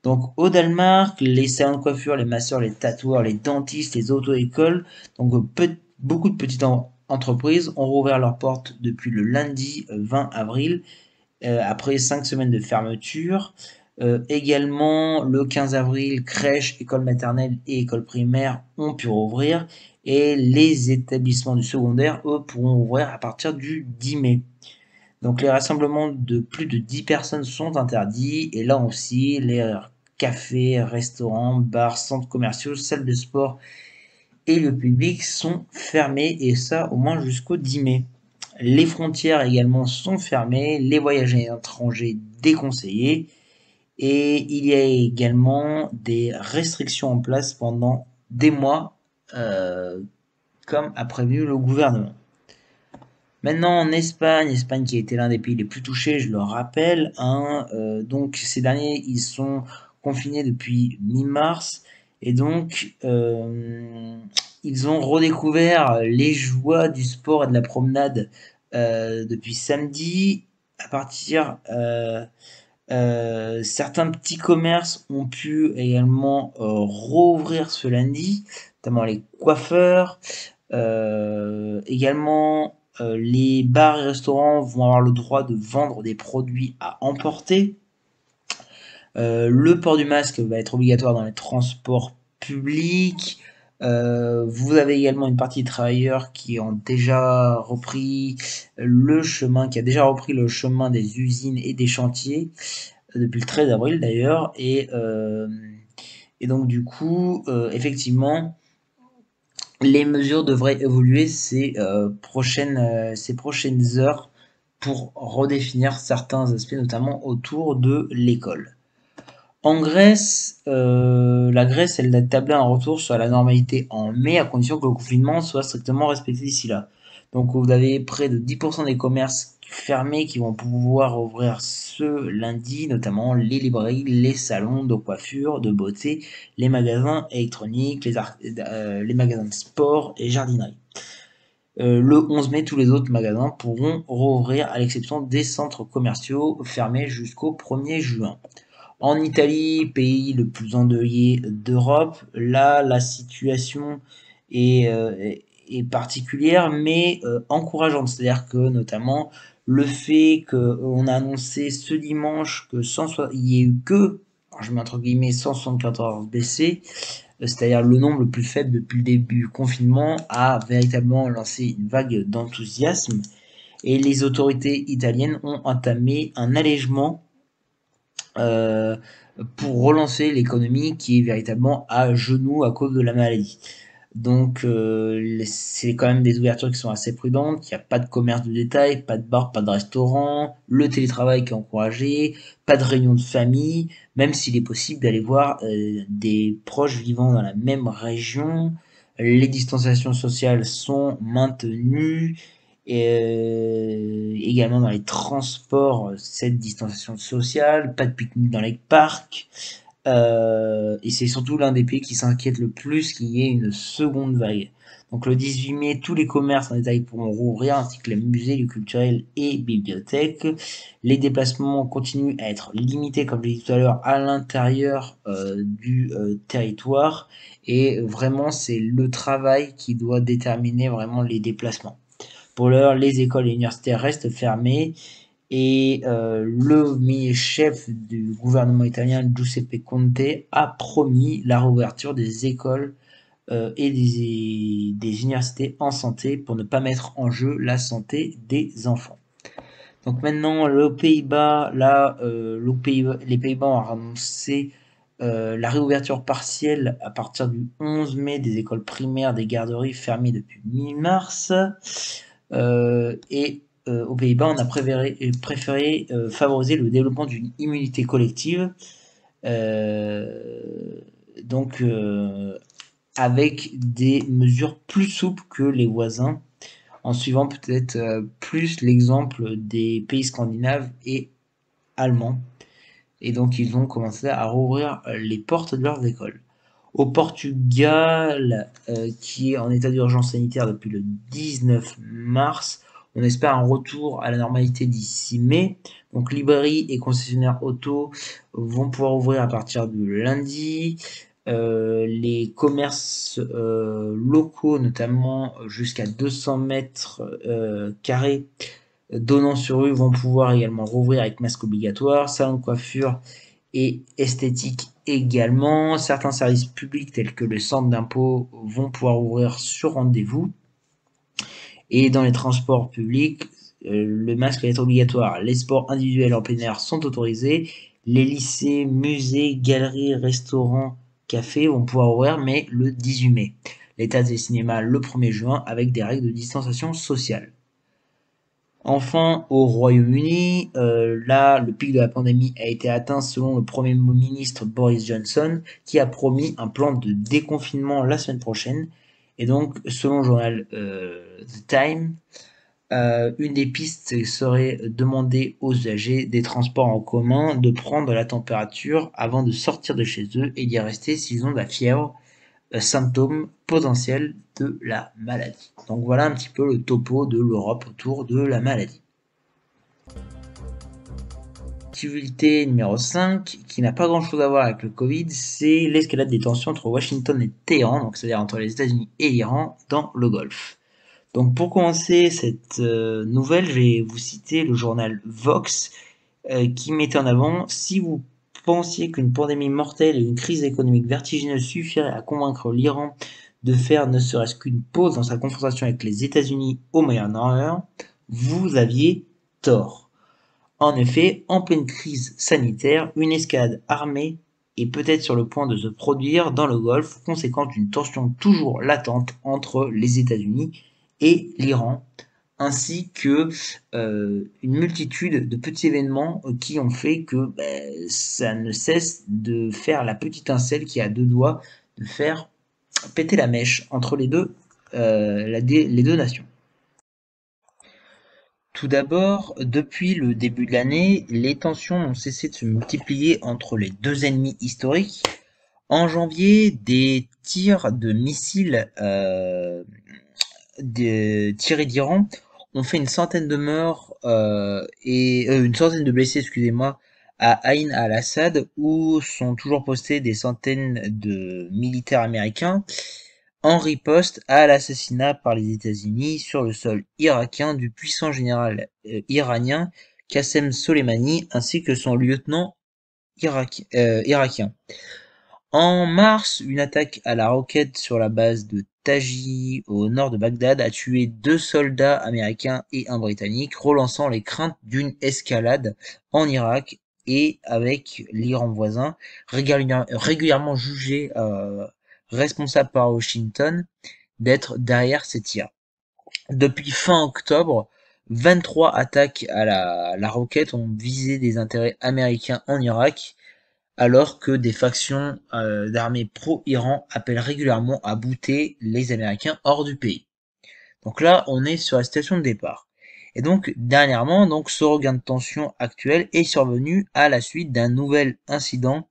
Donc, au Danemark, les salons de coiffure, les masseurs, les tatoueurs, les dentistes, les auto-écoles, donc beaucoup de petites entreprises ont rouvert leurs portes depuis le lundi 20 avril, après 5 semaines de fermeture. Également, le 15 avril, crèches, écoles maternelles et écoles primaires ont pu rouvrir. Et les établissements du secondaire, eux, pourront ouvrir à partir du 10 mai. Donc les rassemblements de plus de 10 personnes sont interdits. Et là aussi, les cafés, restaurants, bars, centres commerciaux, salles de sport et le public sont fermés. Et ça au moins jusqu'au 10 mai. Les frontières également sont fermées. Les voyageurs étrangers déconseillés. Et il y a également des restrictions en place pendant des mois, comme a prévenu le gouvernement. Maintenant en Espagne qui a été l'un des pays les plus touchés, je le rappelle, hein, donc ces derniers ils sont confinés depuis mi-mars et donc ils ont redécouvert les joies du sport et de la promenade depuis samedi. À partir, certains petits commerces ont pu également rouvrir ce lundi, notamment les coiffeurs. Également, les bars et restaurants vont avoir le droit de vendre des produits à emporter. Le port du masque va être obligatoire dans les transports publics. Vous avez également une partie des travailleurs qui ont déjà repris le chemin, qui a déjà repris le chemin des usines et des chantiers depuis le 13 avril d'ailleurs. Et donc du coup, effectivement, les mesures devraient évoluer ces prochaines heures pour redéfinir certains aspects, notamment autour de l'école. En Grèce, la Grèce, elle a tablé un retour sur la normalité en mai, à condition que le confinement soit strictement respecté d'ici là. Donc vous avez près de 10% des commerces fermés qui vont pouvoir ouvrir ce lundi, notamment les librairies, les salons de coiffure, de beauté, les magasins électroniques, les magasins de sport et jardinerie. Le 11 mai, tous les autres magasins pourront rouvrir à l'exception des centres commerciaux fermés jusqu'au 1er juin. En Italie, pays le plus endeuillé d'Europe, là, la situation est particulière, mais encourageante. C'est-à-dire que, notamment, le fait qu'on a annoncé ce dimanche que il y ait eu que, alors je mets entre guillemets, 174 décès, c'est-à-dire le nombre le plus faible depuis le début du confinement, a véritablement lancé une vague d'enthousiasme. Et les autorités italiennes ont entamé un allègement euh, pour relancer l'économie qui est véritablement à genoux à cause de la maladie. Donc c'est quand même des ouvertures qui sont assez prudentes, il n'y a pas de commerce de détail, pas de bar, pas de restaurant, le télétravail qui est encouragé, pas de réunion de famille, même s'il est possible d'aller voir des proches vivant dans la même région, les distanciations sociales sont maintenues, et également dans les transports, cette distanciation sociale, pas de pique-nique dans les parcs, et c'est surtout l'un des pays qui s'inquiète le plus qu'il y ait une seconde vague. Donc le 18 mai, tous les commerces en détail pourront rouvrir, ainsi que les musées, les culturels et bibliothèques. Les déplacements continuent à être limités, comme je l'ai dit tout à l'heure, à l'intérieur du territoire. Et vraiment, c'est le travail qui doit déterminer vraiment les déplacements. Pour l'heure, les écoles et universités restent fermées et le chef du gouvernement italien, Giuseppe Conte, a promis la réouverture des écoles et des universités en santé pour ne pas mettre en jeu la santé des enfants. Donc maintenant, les Pays-Bas ont annoncé la réouverture partielle à partir du 11 mai des écoles primaires, des garderies fermées depuis mi-mars. Et aux Pays-Bas, on a préféré favoriser le développement d'une immunité collective, euh, donc avec des mesures plus souples que les voisins, en suivant peut-être plus l'exemple des pays scandinaves et allemands. Et donc ils ont commencé à rouvrir les portes de leurs écoles. Au Portugal, qui est en état d'urgence sanitaire depuis le 19 mars, on espère un retour à la normalité d'ici mai. Donc librairies et concessionnaires auto vont pouvoir ouvrir à partir de lundi. Les commerces locaux, notamment jusqu'à 200 mètres carrés donnant sur rue, vont pouvoir également rouvrir avec masque obligatoire. Salon de coiffure et esthétique également. Certains services publics tels que le centre d'impôt vont pouvoir ouvrir sur rendez-vous. Et dans les transports publics, le masque va être obligatoire. Les sports individuels en plein air sont autorisés. Les lycées, musées, galeries, restaurants, cafés vont pouvoir ouvrir, mais le 18 mai. Les théâtres et cinémas le 1er juin avec des règles de distanciation sociale. Enfin, au Royaume-Uni, là, le pic de la pandémie a été atteint selon le Premier ministre Boris Johnson, qui a promis un plan de déconfinement la semaine prochaine. Et donc, selon le journal The Time, Une des pistes serait demander aux usagers des transports en commun de prendre la température avant de sortir de chez eux et d'y rester s'ils ont de la fièvre, symptôme potentiel de la maladie. Donc voilà un petit peu le topo de l'Europe autour de la maladie. Activité numéro 5, qui n'a pas grand chose à voir avec le Covid, c'est l'escalade des tensions entre Washington et Téhéran, donc c'est-à-dire entre les États-Unis et l'Iran dans le Golfe. Donc pour commencer cette nouvelle, je vais vous citer le journal Vox qui mettait en avant: si vous pensiez qu'une pandémie mortelle et une crise économique vertigineuse suffiraient à convaincre l'Iran de faire ne serait-ce qu'une pause dans sa confrontation avec les États-Unis au Moyen-Orient, vous aviez tort. En effet, en pleine crise sanitaire, une escalade armée est peut-être sur le point de se produire dans le Golfe, conséquence d'une tension toujours latente entre les États-Unis et l'Iran, ainsi que une multitude de petits événements qui ont fait que ça ne cesse de faire la petite étincelle qui a deux doigts de faire péter la mèche entre les deux nations. Tout d'abord, depuis le début de l'année, les tensions n'ont cessé de se multiplier entre les deux ennemis historiques. En janvier, des tirs de missiles tirés d'Iran ont fait une centaine de morts et une centaine de blessés, excusez-moi, à Ain al-Assad, où sont toujours postés des centaines de militaires américains en riposte à l'assassinat par les États-Unis sur le sol irakien du puissant général iranien Qassem Soleimani ainsi que son lieutenant irakien. En mars, une attaque à la roquette sur la base de Taji au nord de Bagdad a tué 2 soldats américains et un britannique, relançant les craintes d'une escalade en Irak et avec l'Iran voisin, régulièrement jugé responsable par Washington d'être derrière ces tirs. Depuis fin octobre, 23 attaques à la roquette ont visé des intérêts américains en Irak, alors que des factions d'armées pro-Iran appellent régulièrement à bouter les Américains hors du pays. Donc là, on est sur la situation de départ. Et donc, dernièrement, ce regain de tension actuel est survenu à la suite d'un nouvel incident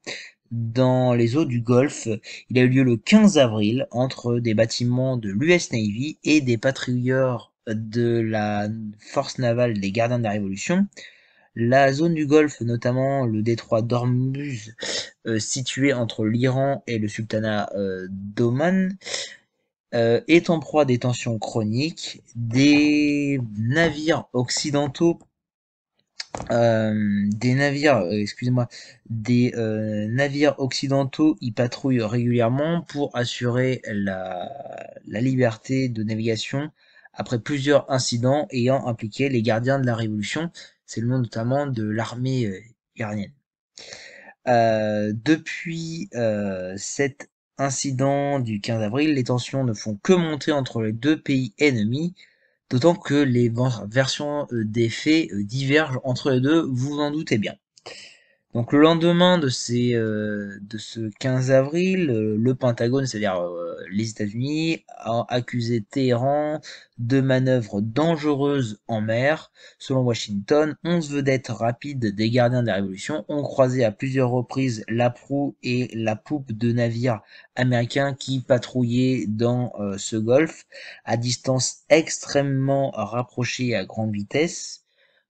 dans les eaux du Golfe. Il a eu lieu le 15 avril entre des bâtiments de l'US Navy et des patrouilleurs de la force navale des gardiens de la Révolution. La zone du Golfe, notamment le détroit d'Ormuz, situé entre l'Iran et le sultanat d'Oman, est en proie à des tensions chroniques. Des navires occidentaux des navires occidentaux y patrouillent régulièrement pour assurer la liberté de navigation après plusieurs incidents ayant impliqué les gardiens de la Révolution. C'est le nom notamment de l'armée iranienne. Depuis cet incident du 15 avril, les tensions ne font que monter entre les deux pays ennemis, d'autant que les versions des faits divergent entre les deux, vous en doutez bien. Donc le lendemain de ce 15 avril, le Pentagone, c'est-à-dire les États-Unis, a accusé Téhéran de manœuvres dangereuses en mer. Selon Washington, 11 vedettes rapides des gardiens de la Révolution ont croisé à plusieurs reprises la proue et la poupe de navires américains qui patrouillaient dans ce golfe à distance extrêmement rapprochée et à grande vitesse.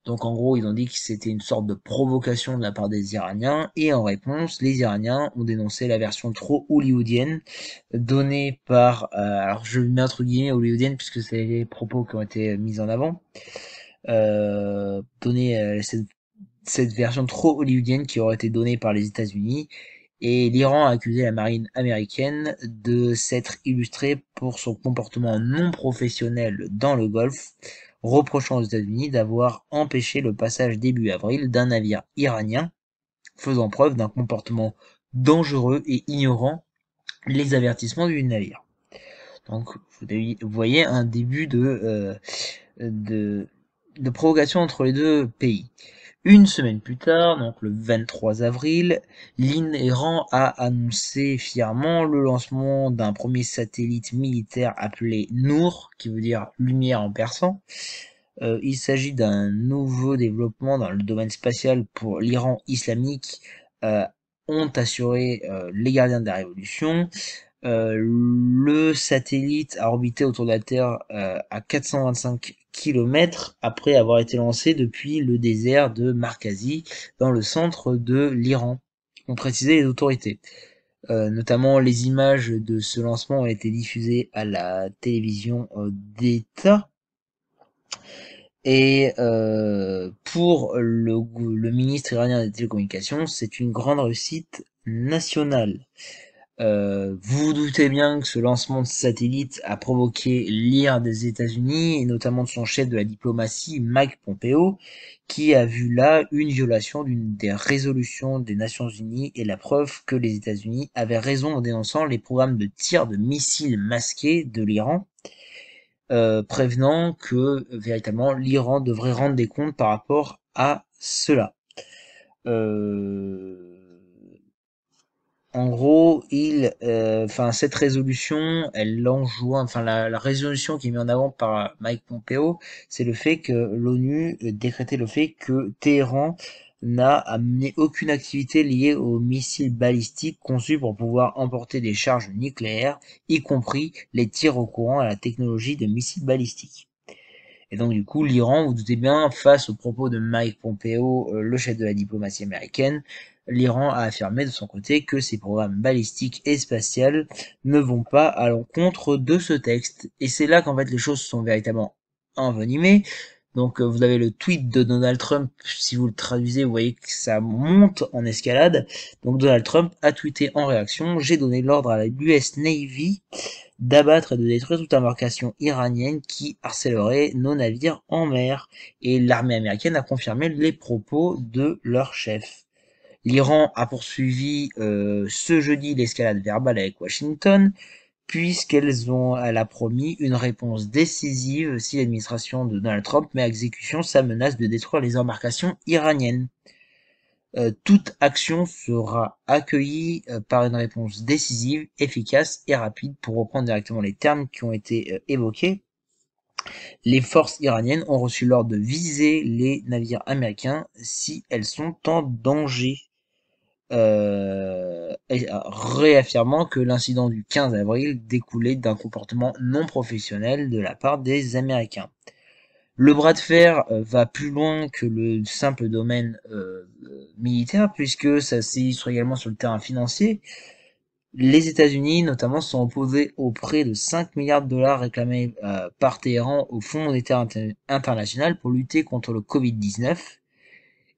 Donc en gros, ils ont dit que c'était une sorte de provocation de la part des Iraniens, et en réponse, les Iraniens ont dénoncé la version trop hollywoodienne donnée par, alors je mets entre guillemets hollywoodienne puisque c'est les propos qui ont été mis en avant, cette version trop hollywoodienne qui aurait été donnée par les États-Unis, et l'Iran a accusé la marine américaine de s'être illustrée pour son comportement non professionnel dans le Golfe, reprochant aux États-Unis d'avoir empêché le passage début avril d'un navire iranien faisant preuve d'un comportement dangereux et ignorant les avertissements du navire. Donc vous voyez un début de provocation entre les deux pays. Une semaine plus tard, donc le 23 avril, l'Iran a annoncé fièrement le lancement d'un premier satellite militaire appelé Nour, qui veut dire lumière en persan, Il s'agit d'un nouveau développement dans le domaine spatial pour l'Iran islamique, euh, ont assuré les gardiens de la révolution. Le satellite a orbité autour de la Terre à 425 km après avoir été lancé depuis le désert de Markazi dans le centre de l'Iran, ont précisé les autorités. Notamment, les images de ce lancement ont été diffusées à la télévision d'État. Et pour le ministre iranien des télécommunications, c'est une grande réussite nationale. Vous vous doutez bien que ce lancement de satellite a provoqué l'ire des États-Unis et notamment de son chef de la diplomatie, Mike Pompeo, qui a vu là une violation d'une des résolutions des Nations Unies et la preuve que les États-Unis avaient raison en dénonçant les programmes de tir de missiles masqués de l'Iran, prévenant que véritablement l'Iran devrait rendre des comptes par rapport à cela. Euh, En gros, cette résolution, elle enjoint, la résolution qui est mise en avant par Mike Pompeo, c'est le fait que l'ONU décrétait le fait que Téhéran n'a amené aucune activité liée aux missiles balistiques conçus pour pouvoir emporter des charges nucléaires, y compris les tirs recourant à la technologie de missiles balistiques. Et donc du coup, l'Iran, vous, vous doutez bien, face aux propos de Mike Pompeo, le chef de la diplomatie américaine, l'Iran a affirmé de son côté que ses programmes balistiques et spatials ne vont pas à l'encontre de ce texte. Et c'est là qu'en fait les choses sont véritablement envenimées. Donc vous avez le tweet de Donald Trump, si vous le traduisez, vous voyez que ça monte en escalade. Donc Donald Trump a tweeté en réaction: j'ai donné l'ordre à la US Navy d'abattre et de détruire toute embarcation iranienne qui harcèlerait nos navires en mer. Et l'armée américaine a confirmé les propos de leur chef. L'Iran a poursuivi ce jeudi l'escalade verbale avec Washington, elle a promis une réponse décisive si l'administration de Donald Trump met à exécution sa menace de détruire les embarcations iraniennes. Toute action sera accueillie par une réponse décisive, efficace et rapide, pour reprendre directement les termes qui ont été évoqués. Les forces iraniennes ont reçu l'ordre de viser les navires américains si elles sont en danger, réaffirmant que l'incident du 15 avril découlait d'un comportement non professionnel de la part des Américains. Le bras de fer va plus loin que le simple domaine militaire, puisque ça s'illustre également sur le terrain financier. Les États-Unis, notamment, sont opposés aux prêts de 5 milliards de dollars réclamés par Téhéran au Fonds monétaire international pour lutter contre le Covid-19.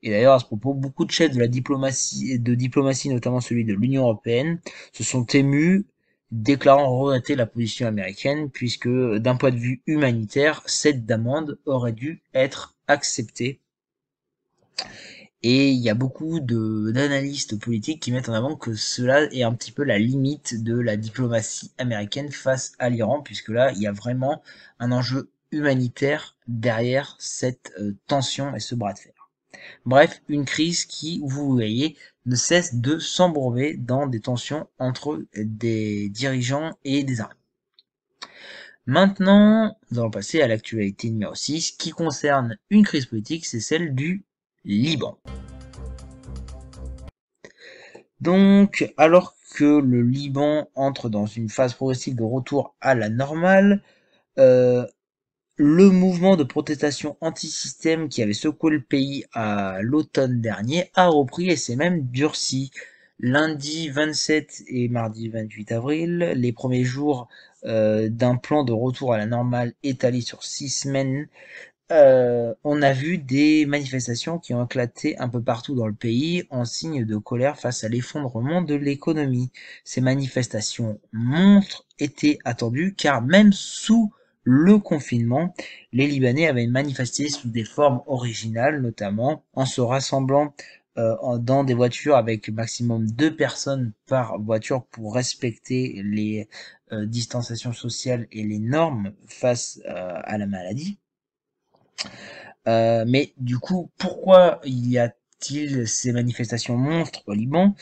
Et d'ailleurs, à ce propos, beaucoup de chefs de la diplomatie, notamment celui de l'Union européenne, se sont émus, déclarant regretter la position américaine, puisque d'un point de vue humanitaire, cette amende aurait dû être acceptée. Et il y a beaucoup d'analystes politiques qui mettent en avant que cela est un petit peu la limite de la diplomatie américaine face à l'Iran, puisque là, il y a vraiment un enjeu humanitaire derrière cette tension et ce bras de fer. Bref, une crise qui, vous voyez, ne cesse de s'embourber dans des tensions entre des dirigeants et des armées. Maintenant, nous allons passer à l'actualité numéro 6, qui concerne une crise politique, c'est celle du Liban. Donc, alors que le Liban entre dans une phase progressive de retour à la normale, euh, le mouvement de protestation anti-système qui avait secoué le pays à l'automne dernier a repris et s'est même durci. Lundi 27 et mardi 28 avril, les premiers jours d'un plan de retour à la normale étalé sur 6 semaines, on a vu des manifestations qui ont éclaté un peu partout dans le pays en signe de colère face à l'effondrement de l'économie. Ces manifestations étaient attendues car même sous le confinement, les Libanais avaient manifesté sous des formes originales, notamment en se rassemblant dans des voitures avec maximum 2 personnes par voiture pour respecter les distanciations sociales et les normes face à la maladie. Mais du coup, pourquoi il y a style ces manifestations monstres au Liban,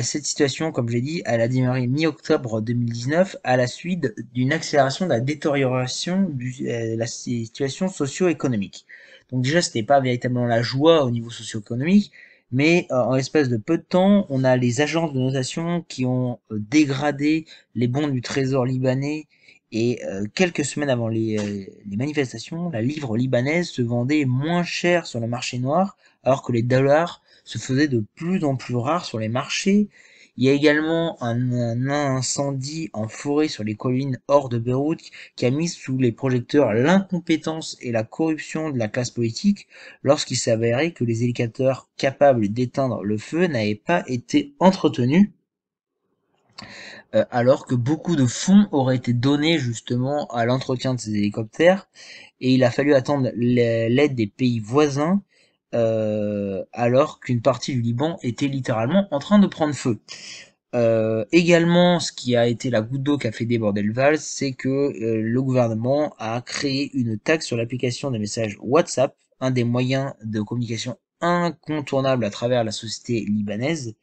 cette situation, comme j'ai dit, elle a démarré mi-octobre 2019 à la suite d'une accélération de la détérioration de la situation socio-économique. Donc déjà, c'était pas véritablement la joie au niveau socio-économique, mais en l'espace de peu de temps, on a les agences de notation qui ont dégradé les bons du trésor libanais et quelques semaines avant les manifestations, la livre libanaise se vendait moins cher sur le marché noir, alors que les dollars se faisaient de plus en plus rares sur les marchés. Il y a également un incendie en forêt sur les collines hors de Beyrouth qui a mis sous les projecteurs l'incompétence et la corruption de la classe politique lorsqu'il s'avérait que les hélicoptères capables d'éteindre le feu n'avaient pas été entretenus alors que beaucoup de fonds auraient été donnés justement à l'entretien de ces hélicoptères, et il a fallu attendre l'aide des pays voisins, alors qu'une partie du Liban était littéralement en train de prendre feu. Également, ce qui a été la goutte d'eau qui a fait déborder le vase, c'est que le gouvernement a créé une taxe sur l'application des messages WhatsApp, un des moyens de communication incontournables à travers la société libanaise,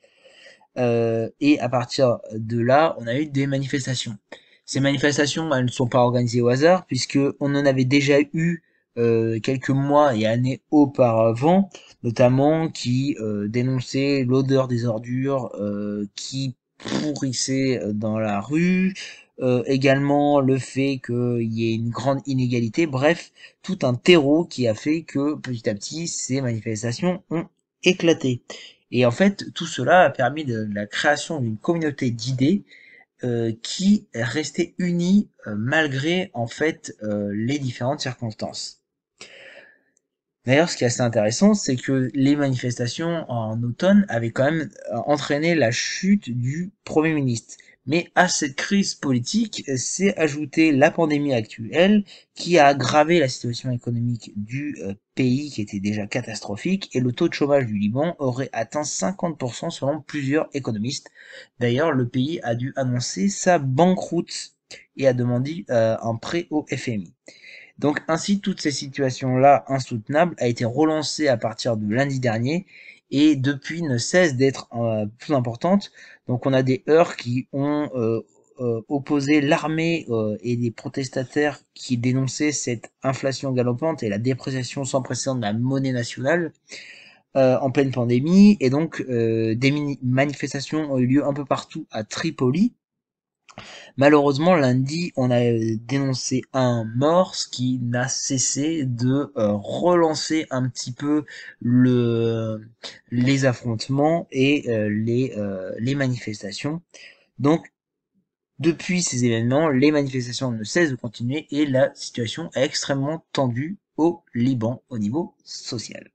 et à partir de là, on a eu des manifestations. Ces manifestations, elles ne sont pas organisées au hasard, puisque on en avait déjà eu quelques mois et années auparavant, notamment qui dénonçaient l'odeur des ordures qui pourrissaient dans la rue, également le fait qu'il y ait une grande inégalité, bref, tout un terreau qui a fait que petit à petit, ces manifestations ont éclaté. Et en fait, tout cela a permis de la création d'une communauté d'idées qui restait unie malgré en fait les différentes circonstances. D'ailleurs, ce qui est assez intéressant, c'est que les manifestations en automne avaient quand même entraîné la chute du Premier ministre. Mais à cette crise politique s'est ajoutée la pandémie actuelle qui a aggravé la situation économique du pays qui était déjà catastrophique, et le taux de chômage du Liban aurait atteint 50% selon plusieurs économistes. D'ailleurs, le pays a dû annoncer sa banqueroute et a demandé un prêt au FMI. Donc ainsi, toutes ces situations-là insoutenables a été relancée à partir de lundi dernier et depuis ne cesse d'être plus importante. Donc on a des heurts qui ont opposé l'armée et des protestataires qui dénonçaient cette inflation galopante et la dépréciation sans précédent de la monnaie nationale en pleine pandémie. Et donc des manifestations ont eu lieu un peu partout à Tripoli. Malheureusement, lundi, on a dénoncé un mort, ce qui n'a cessé de relancer un petit peu les affrontements et les manifestations. Donc, depuis ces événements, les manifestations ne cessent de continuer et la situation est extrêmement tendue au Liban au niveau social.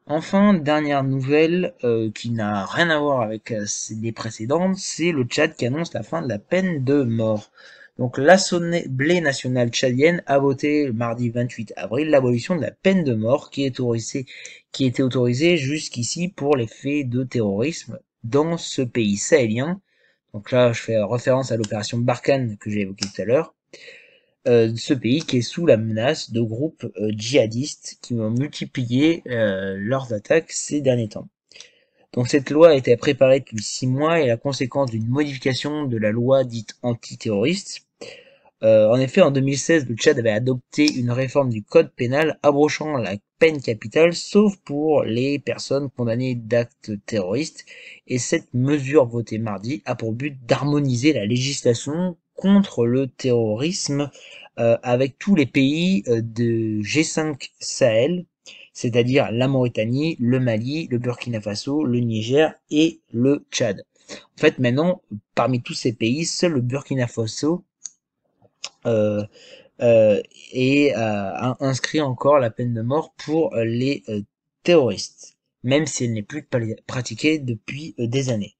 Enfin, dernière nouvelle qui n'a rien à voir avec les précédentes, c'est le Tchad qui annonce la fin de la peine de mort. Donc l'Assemblée nationale tchadienne a voté le mardi 28 avril l'abolition de la peine de mort qui était autorisée jusqu'ici pour les faits de terrorisme dans ce pays sahélien. Donc là, je fais référence à l'opération Barkhane que j'ai évoquée tout à l'heure. Ce pays qui est sous la menace de groupes djihadistes qui ont multiplié leurs attaques ces derniers temps. Donc cette loi a été préparée depuis 6 mois et est la conséquence d'une modification de la loi dite antiterroriste. En effet, en 2016, le Tchad avait adopté une réforme du code pénal abrochant la peine capitale, sauf pour les personnes condamnées d'actes terroristes. Et cette mesure votée mardi a pour but d'harmoniser la législation contre le terrorisme avec tous les pays de G5 Sahel, c'est-à-dire la Mauritanie, le Mali, le Burkina Faso, le Niger et le Tchad. En fait, maintenant, parmi tous ces pays, seul le Burkina Faso euh, et a inscrit encore la peine de mort pour les terroristes, même si elle n'est plus pratiquée depuis des années.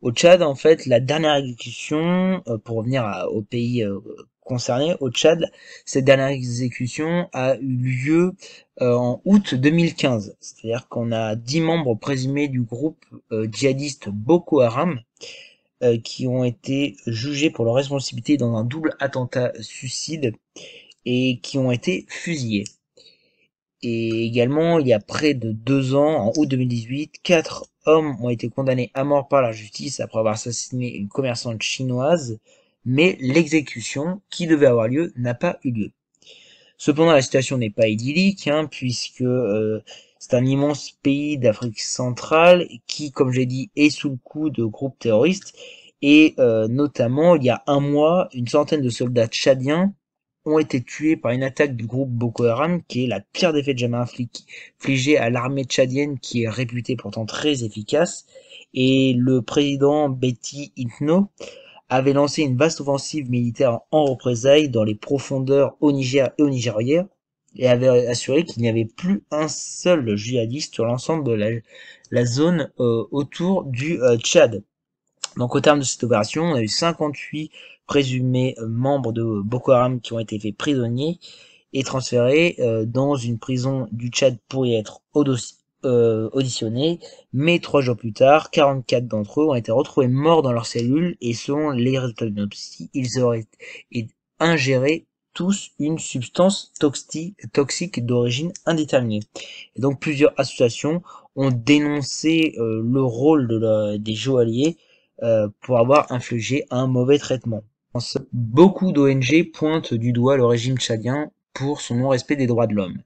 Au Tchad, en fait, la dernière exécution, pour revenir au pays concerné, au Tchad, cette dernière exécution a eu lieu en août 2015. C'est-à-dire qu'on a 10 membres présumés du groupe djihadiste Boko Haram qui ont été jugés pour leur responsabilité dans un double attentat suicide et qui ont été fusillés. Et également, il y a près de 2 ans, en août 2018, 4 hommes ont été condamnés à mort par la justice après avoir assassiné une commerçante chinoise, mais l'exécution qui devait avoir lieu n'a pas eu lieu. Cependant, la situation n'est pas idyllique, hein, puisque c'est un immense pays d'Afrique centrale qui, comme j'ai dit, est sous le coup de groupes terroristes. Et notamment, il y a un mois, une centaine de soldats tchadiens ont été tués par une attaque du groupe Boko Haram, qui est la pire défaite jamais infligée à l'armée tchadienne, qui est réputée pourtant très efficace. Et le président Betty Itno avait lancé une vaste offensive militaire en représailles dans les profondeurs au Niger et au Nigeria, et avait assuré qu'il n'y avait plus un seul djihadiste sur l'ensemble de la zone autour du Tchad. Donc au terme de cette opération, on a eu 58 présumés membres de Boko Haram qui ont été faits prisonniers et transférés dans une prison du Tchad pour y être auditionnés, mais 3 jours plus tard, 44 d'entre eux ont été retrouvés morts dans leurs cellules et selon les résultats de l'autopsie, ils auraient ingéré tous une substance toxique d'origine indéterminée. Et donc plusieurs associations ont dénoncé le rôle des joailliers pour avoir infligé un mauvais traitement. Beaucoup d'ONG pointent du doigt le régime tchadien pour son non-respect des droits de l'homme.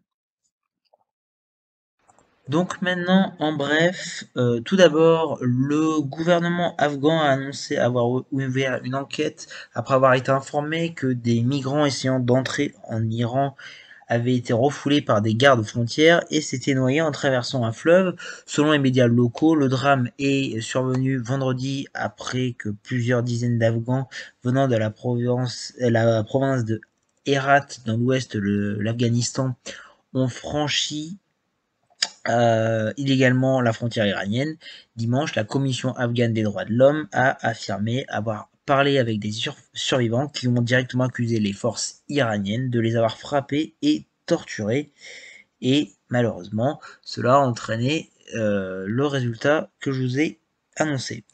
Donc maintenant, en bref, tout d'abord, le gouvernement afghan a annoncé avoir ouvert une enquête après avoir été informé que des migrants essayant d'entrer en Iran avaient été refoulés par des gardes frontières et s'étaient noyés en traversant un fleuve. Selon les médias locaux, le drame est survenu vendredi après que plusieurs dizaines d'Afghans venant de la province de Herat dans l'ouest de l'Afghanistan ont franchi illégalement la frontière iranienne. Dimanche, la Commission afghane des droits de l'homme a affirmé avoir parlé avec des survivants qui ont directement accusé les forces iraniennes de les avoir frappés et torturés. Et malheureusement, cela a entraîné le résultat que je vous ai annoncé.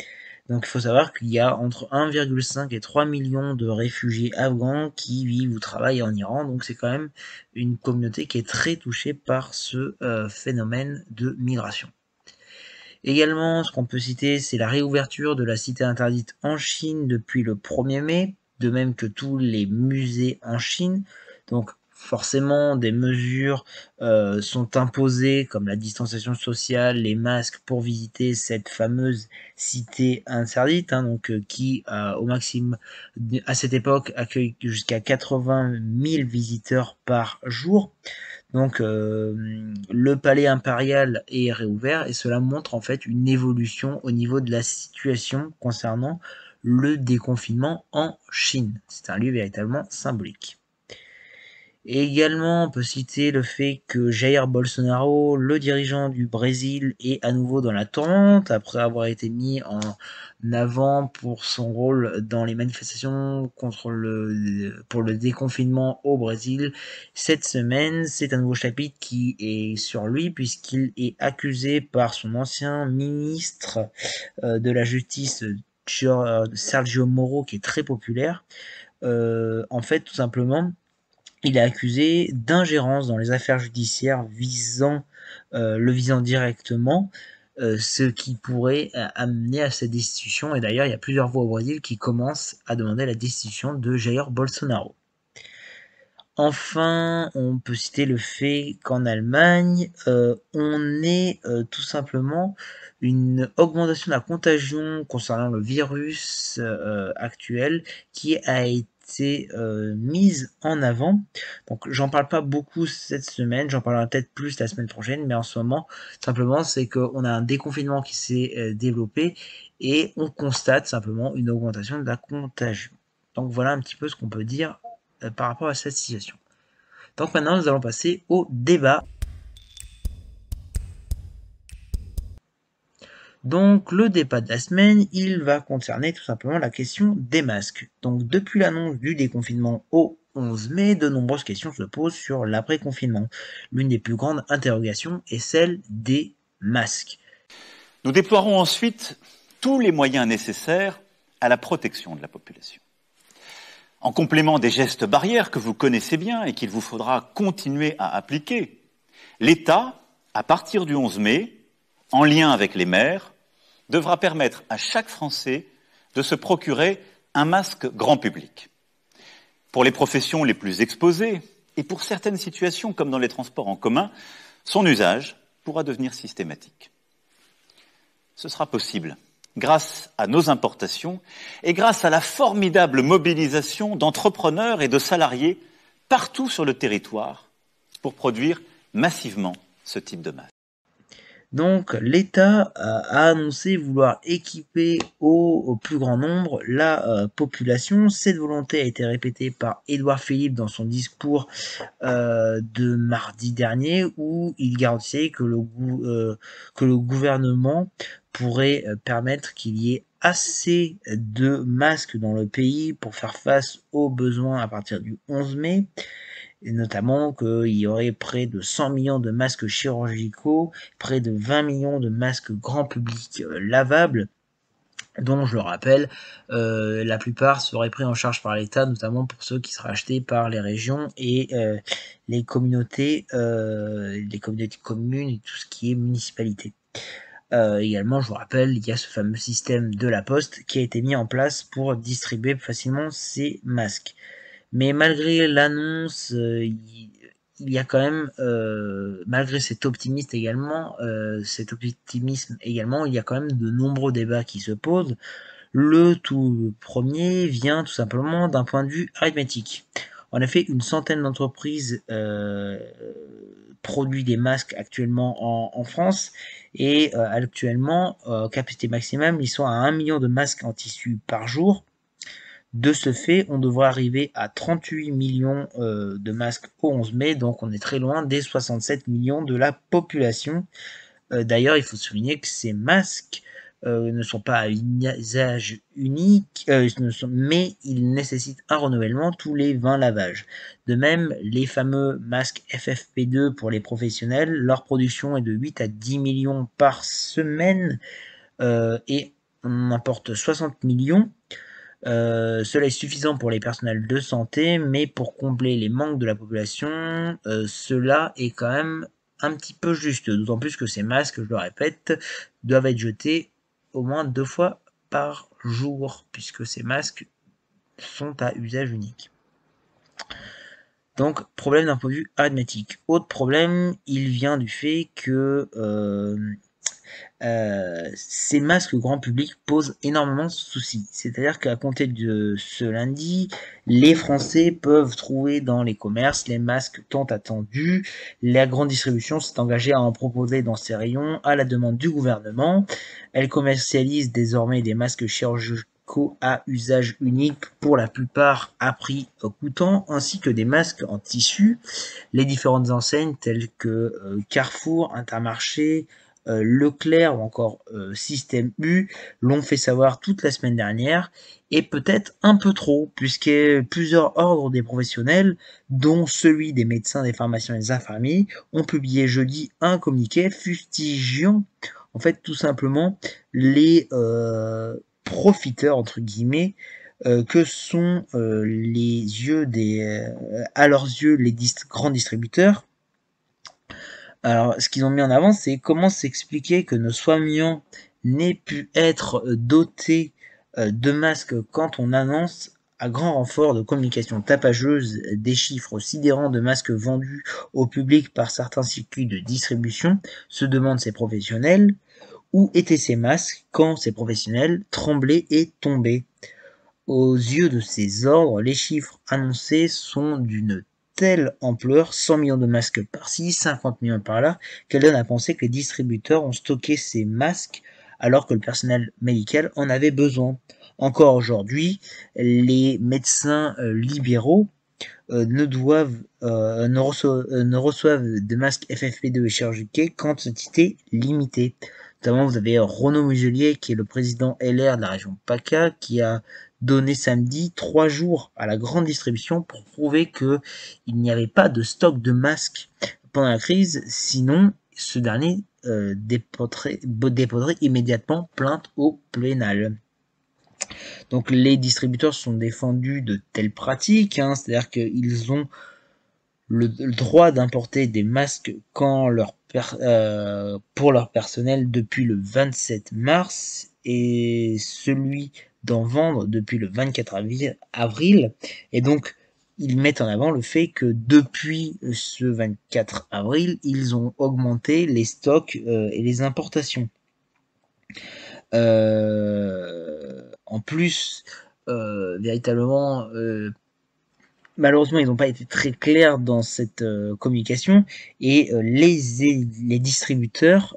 Donc il faut savoir qu'il y a entre 1,5 et 3 millions de réfugiés afghans qui vivent ou travaillent en Iran, donc c'est quand même une communauté qui est très touchée par ce phénomène de migration. Également, ce qu'on peut citer, c'est la réouverture de la cité interdite en Chine depuis le 1er mai, de même que tous les musées en Chine. Donc forcément, des mesures sont imposées comme la distanciation sociale, les masques pour visiter cette fameuse cité interdite, hein, donc qui au maximum à cette époque accueille jusqu'à 80 000 visiteurs par jour. Donc le palais impérial est réouvert et cela montre en fait une évolution au niveau de la situation concernant le déconfinement en Chine. C'est un lieu véritablement symbolique. Et également, on peut citer le fait que Jair Bolsonaro, le dirigeant du Brésil, est à nouveau dans la tourmente après avoir été mis en avant pour son rôle dans les manifestations pour le déconfinement au Brésil. Cette semaine, c'est un nouveau chapitre qui est sur lui puisqu'il est accusé par son ancien ministre de la Justice, Sergio Moro, qui est très populaire. En fait, tout simplement, il est accusé d'ingérence dans les affaires judiciaires le visant directement, ce qui pourrait amener à sa destitution. Et d'ailleurs, il y a plusieurs voix au Brésil qui commencent à demander la destitution de Jair Bolsonaro. Enfin, on peut citer le fait qu'en Allemagne, on ait tout simplement une augmentation de la contagion concernant le virus actuel qui a été mise en avant. Donc j'en parle pas beaucoup cette semaine, j'en parlerai peut-être plus la semaine prochaine, mais en ce moment, simplement, c'est qu'on a un déconfinement qui s'est développé et on constate simplement une augmentation de la contagion. Donc voilà un petit peu ce qu'on peut dire par rapport à cette situation. Donc maintenant, nous allons passer au débat. Donc le débat de la semaine, il va concerner tout simplement la question des masques. Donc depuis l'annonce du déconfinement au 11 mai, de nombreuses questions se posent sur l'après-confinement. L'une des plus grandes interrogations est celle des masques. Nous déploierons ensuite tous les moyens nécessaires à la protection de la population. En complément des gestes barrières que vous connaissez bien et qu'il vous faudra continuer à appliquer, L'État, à partir du 11 mai, en lien avec les maires, devra permettre à chaque Français de se procurer un masque grand public. Pour les professions les plus exposées, et pour certaines situations comme dans les transports en commun, son usage pourra devenir systématique. Ce sera possible grâce à nos importations et grâce à la formidable mobilisation d'entrepreneurs et de salariés partout sur le territoire pour produire massivement ce type de masque. Donc l'État a annoncé vouloir équiper au plus grand nombre la population. Cette volonté a été répétée par Édouard Philippe dans son discours de mardi dernier, où il garantissait que le gouvernement pourrait permettre qu'il y ait assez de masques dans le pays pour faire face aux besoins à partir du 11 mai. Et notamment qu'il y aurait près de 100 millions de masques chirurgicaux, près de 20 millions de masques grand public lavables, dont, je le rappelle, la plupart seraient pris en charge par l'État, notamment pour ceux qui seraient achetés par les régions et les communautés communes et tout ce qui est municipalité. Également, je vous rappelle, il y a ce fameux système de la Poste qui a été mis en place pour distribuer facilement ces masques. Mais malgré l'annonce, il y a quand même, malgré cet optimisme également, il y a quand même de nombreux débats qui se posent. Le tout premier vient tout simplement d'un point de vue arithmétique. En effet, une centaine d'entreprises produit des masques actuellement en France, et actuellement, capacité maximum, ils sont à 1 million de masques en tissu par jour. De ce fait, on devrait arriver à 38 millions de masques au 11 mai, donc on est très loin des 67 millions de la population. D'ailleurs, il faut souligner que ces masques ne sont pas à usage unique, mais ils nécessitent un renouvellement tous les 20 lavages. De même, les fameux masques FFP2 pour les professionnels, leur production est de 8 à 10 millions par semaine, et on importe 60 millions. Cela est suffisant pour les personnels de santé, mais pour combler les manques de la population, cela est quand même un petit peu juste, d'autant plus que ces masques, je le répète, doivent être jetés au moins 2 fois par jour, puisque ces masques sont à usage unique. Donc, problème d'un point de vue arithmétique. Autre problème, il vient du fait que ces masques grand public posent énormément de soucis. C'est-à-dire qu'à compter de ce lundi, les Français peuvent trouver dans les commerces les masques tant attendus. La grande distribution s'est engagée à en proposer dans ses rayons à la demande du gouvernement. Elle commercialise désormais des masques chirurgicaux à usage unique, pour la plupart à prix coûtant, ainsi que des masques en tissu. Les différentes enseignes telles que Carrefour, Intermarché, Leclerc ou encore Système U l'ont fait savoir toute la semaine dernière, et peut-être un peu trop, puisque plusieurs ordres des professionnels, dont celui des médecins, des pharmaciens et des infirmiers, ont publié jeudi un communiqué fustigeant en fait tout simplement les profiteurs entre guillemets que sont à leurs yeux les grands distributeurs. Alors, ce qu'ils ont mis en avant, c'est comment s'expliquer que nos soignants n'aient pu être dotés de masques quand on annonce à grand renfort de communication tapageuse des chiffres sidérants de masques vendus au public par certains circuits de distribution, se demandent ces professionnels. Où étaient ces masques quand ces professionnels tremblaient et tombaient? Aux yeux de ces ordres, les chiffres annoncés sont d'une telle ampleur, 100 millions de masques par-ci, 50 millions par-là, qu'elle donne à penser que les distributeurs ont stocké ces masques alors que le personnel médical en avait besoin. Encore aujourd'hui, les médecins libéraux ne reçoivent de masques FFP2 et chirurgicaux qu'en quantité limitée. Notamment, vous avez Renaud Muselier, qui est le président LR de la région PACA, qui a donné samedi 3 jours à la grande distribution pour prouver qu'il n'y avait pas de stock de masques pendant la crise, sinon ce dernier déposerait immédiatement plainte au pénal. Donc les distributeurs sont défendus de telles pratiques, c'est-à-dire qu'ils ont le droit d'importer des masques pour leur personnel depuis le 27 mars et celui d'en vendre depuis le 24 avril. Et donc, ils mettent en avant le fait que depuis ce 24 avril, ils ont augmenté les stocks et les importations. En plus, véritablement, malheureusement, ils n'ont pas été très clairs dans cette communication et les distributeurs,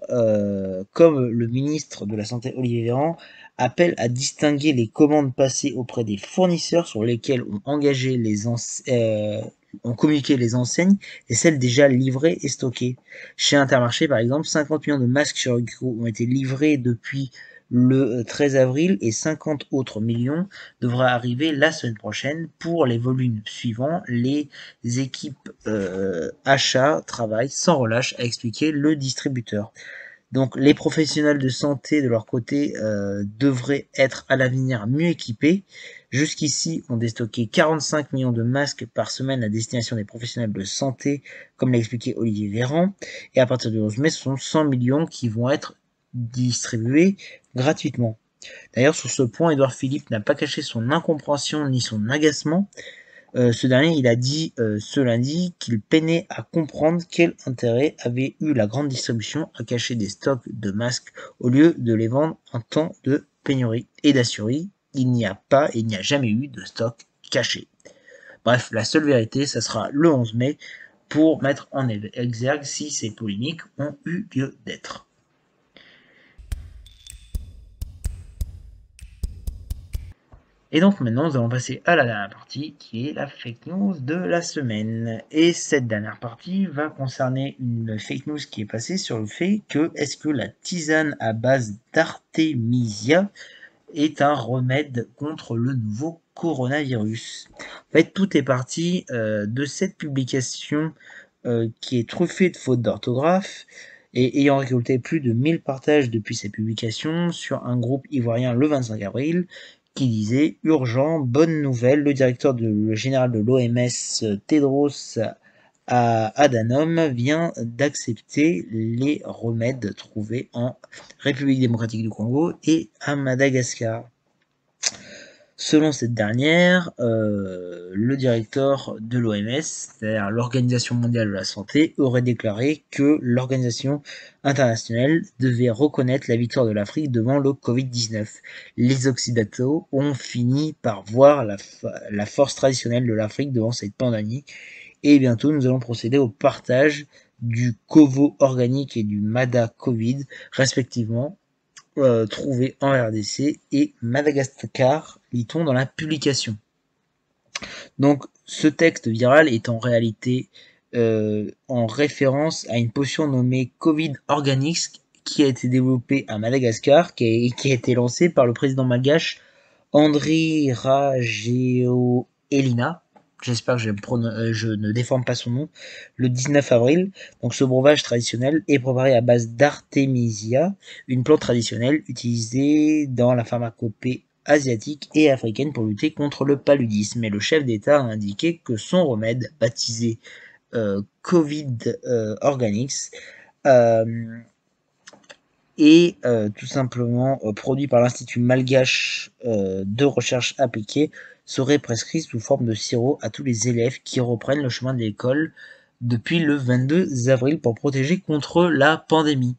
comme le ministre de la Santé Olivier Véran, appellent à distinguer les commandes passées auprès des fournisseurs sur lesquels ont communiqué les enseignes et celles déjà livrées et stockées. Chez Intermarché, par exemple, 50 millions de masques chirurgicaux ont été livrés depuis le 13 avril et 50 autres millions devraient arriver la semaine prochaine. Pour les volumes suivants, les équipes achats travaillent sans relâche, a expliqué le distributeur. Donc les professionnels de santé de leur côté devraient être à l'avenir mieux équipés. Jusqu'ici, on déstocké 45 millions de masques par semaine à destination des professionnels de santé, comme l'a expliqué Olivier Véran. Et à partir du 11 mai, ce sont 100 millions qui vont être distribués gratuitement. D'ailleurs, sur ce point, Édouard Philippe n'a pas caché son incompréhension ni son agacement. Ce dernier, il a dit ce lundi qu'il peinait à comprendre quel intérêt avait eu la grande distribution à cacher des stocks de masques au lieu de les vendre en temps de pénurie et d'assurer il n'y a pas et il n'y a jamais eu de stock caché. Bref, la seule vérité, ça sera le 11 mai pour mettre en exergue si ces polémiques ont eu lieu d'être. Et donc maintenant, nous allons passer à la dernière partie, qui est la fake news de la semaine. Et cette dernière partie va concerner une fake news qui est passée sur le fait que est-ce que la tisane à base d'artémisia est un remède contre le nouveau coronavirus. En fait, tout est parti de cette publication qui est truffée de fautes d'orthographe et ayant récolté plus de 1000 partages depuis cette publication sur un groupe ivoirien le 25 avril, qui disait « Urgent, bonne nouvelle, le directeur général de l'OMS, Tedros Adhanom, vient d'accepter les remèdes trouvés en République démocratique du Congo et à Madagascar ». Selon cette dernière, le directeur de l'OMS, c'est-à-dire l'Organisation mondiale de la santé, aurait déclaré que l'organisation internationale devait reconnaître la victoire de l'Afrique devant le Covid-19. Les Occidentaux ont fini par voir la force traditionnelle de l'Afrique devant cette pandémie, et bientôt nous allons procéder au partage du Kovo organique et du Mada Covid, respectivement, trouvés en RDC et Madagascar, lit-on dans la publication. Donc ce texte viral est en réalité en référence à une potion nommée Covid Organics qui a été développée à Madagascar, qui a été lancée par le président malgache Andry Rajoelina. J'espère que je ne déforme pas son nom, le 19 avril. Donc ce breuvage traditionnel est préparé à base d'artémisia, une plante traditionnelle utilisée dans la pharmacopée asiatique et africaine pour lutter contre le paludisme. Et le chef d'État a indiqué que son remède, baptisé Covid Organics, est tout simplement produit par l'Institut malgache de recherche appliquée, serait prescrit sous forme de sirop à tous les élèves qui reprennent le chemin de l'école depuis le 22 avril pour protéger contre la pandémie.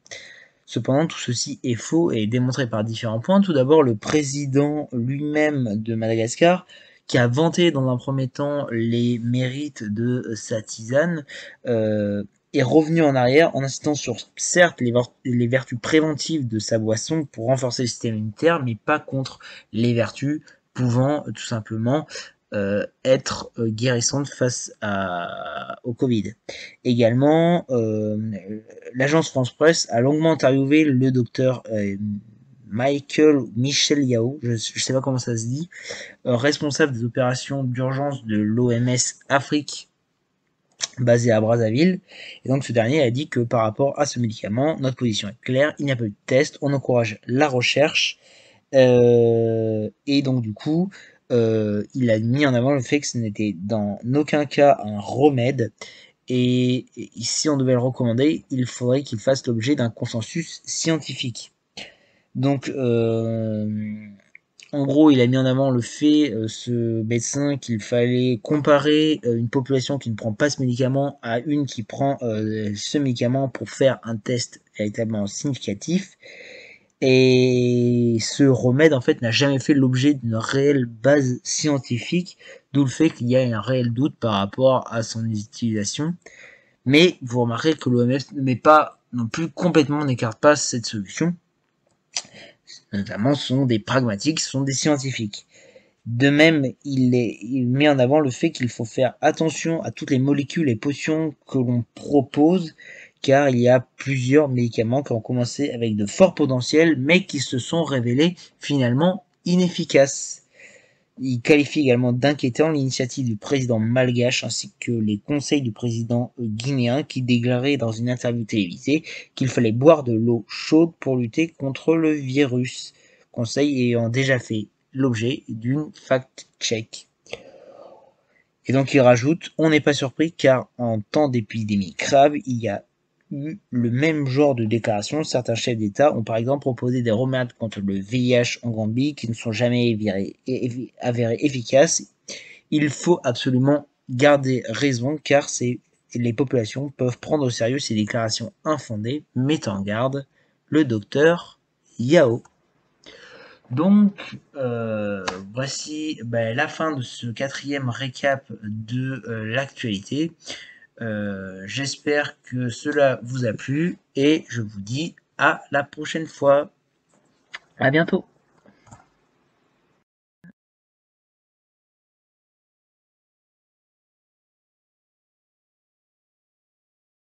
Cependant, tout ceci est faux et est démontré par différents points. Tout d'abord, le président lui-même de Madagascar, qui a vanté dans un premier temps les mérites de sa tisane, est revenu en arrière en insistant sur, certes, les vertus préventives de sa boisson pour renforcer le système immunitaire, mais pas contre les vertus pouvant tout simplement être guérissantes face au Covid. Également, l'agence France Presse a longuement interviewé le docteur Michel Yao, je sais pas comment ça se dit, responsable des opérations d'urgence de l'OMS Afrique, basé à Brazzaville. Et donc ce dernier a dit que par rapport à ce médicament, notre position est claire, il n'y a pas eu de test, on encourage la recherche, et donc du coup, il a mis en avant le fait que ce n'était dans aucun cas un remède, et si on devait le recommander, il faudrait qu'il fasse l'objet d'un consensus scientifique. Donc, en gros, il a mis en avant le fait, ce médecin, qu'il fallait comparer une population qui ne prend pas ce médicament à une qui prend ce médicament pour faire un test véritablement significatif. Et ce remède, en fait, n'a jamais fait l'objet d'une réelle base scientifique, d'où le fait qu'il y a un réel doute par rapport à son utilisation. Mais vous remarquerez que l'OMS ne met pas non plus complètement, n'écarte pas cette solution. Notamment, ce sont des pragmatiques, ce sont des scientifiques. De même, il met en avant le fait qu'il faut faire attention à toutes les molécules et potions que l'on propose, car il y a plusieurs médicaments qui ont commencé avec de forts potentiels, mais qui se sont révélés finalement inefficaces. Il qualifie également d'inquiétant l'initiative du président malgache ainsi que les conseils du président guinéen qui déclarait dans une interview télévisée qu'il fallait boire de l'eau chaude pour lutter contre le virus, conseil ayant déjà fait l'objet d'une fact-check. Et donc il rajoute, on n'est pas surpris car en temps d'épidémie grave, il y a eu le même genre de déclaration. Certains chefs d'État ont par exemple proposé des remèdes contre le VIH en Gambie qui ne sont jamais avérés efficaces. Il faut absolument garder raison car les populations peuvent prendre au sérieux ces déclarations infondées, met en garde le docteur Yao. Donc, voici la fin de ce 4e récap de l'actualité. J'espère que cela vous a plu et je vous dis à la prochaine fois. À bientôt.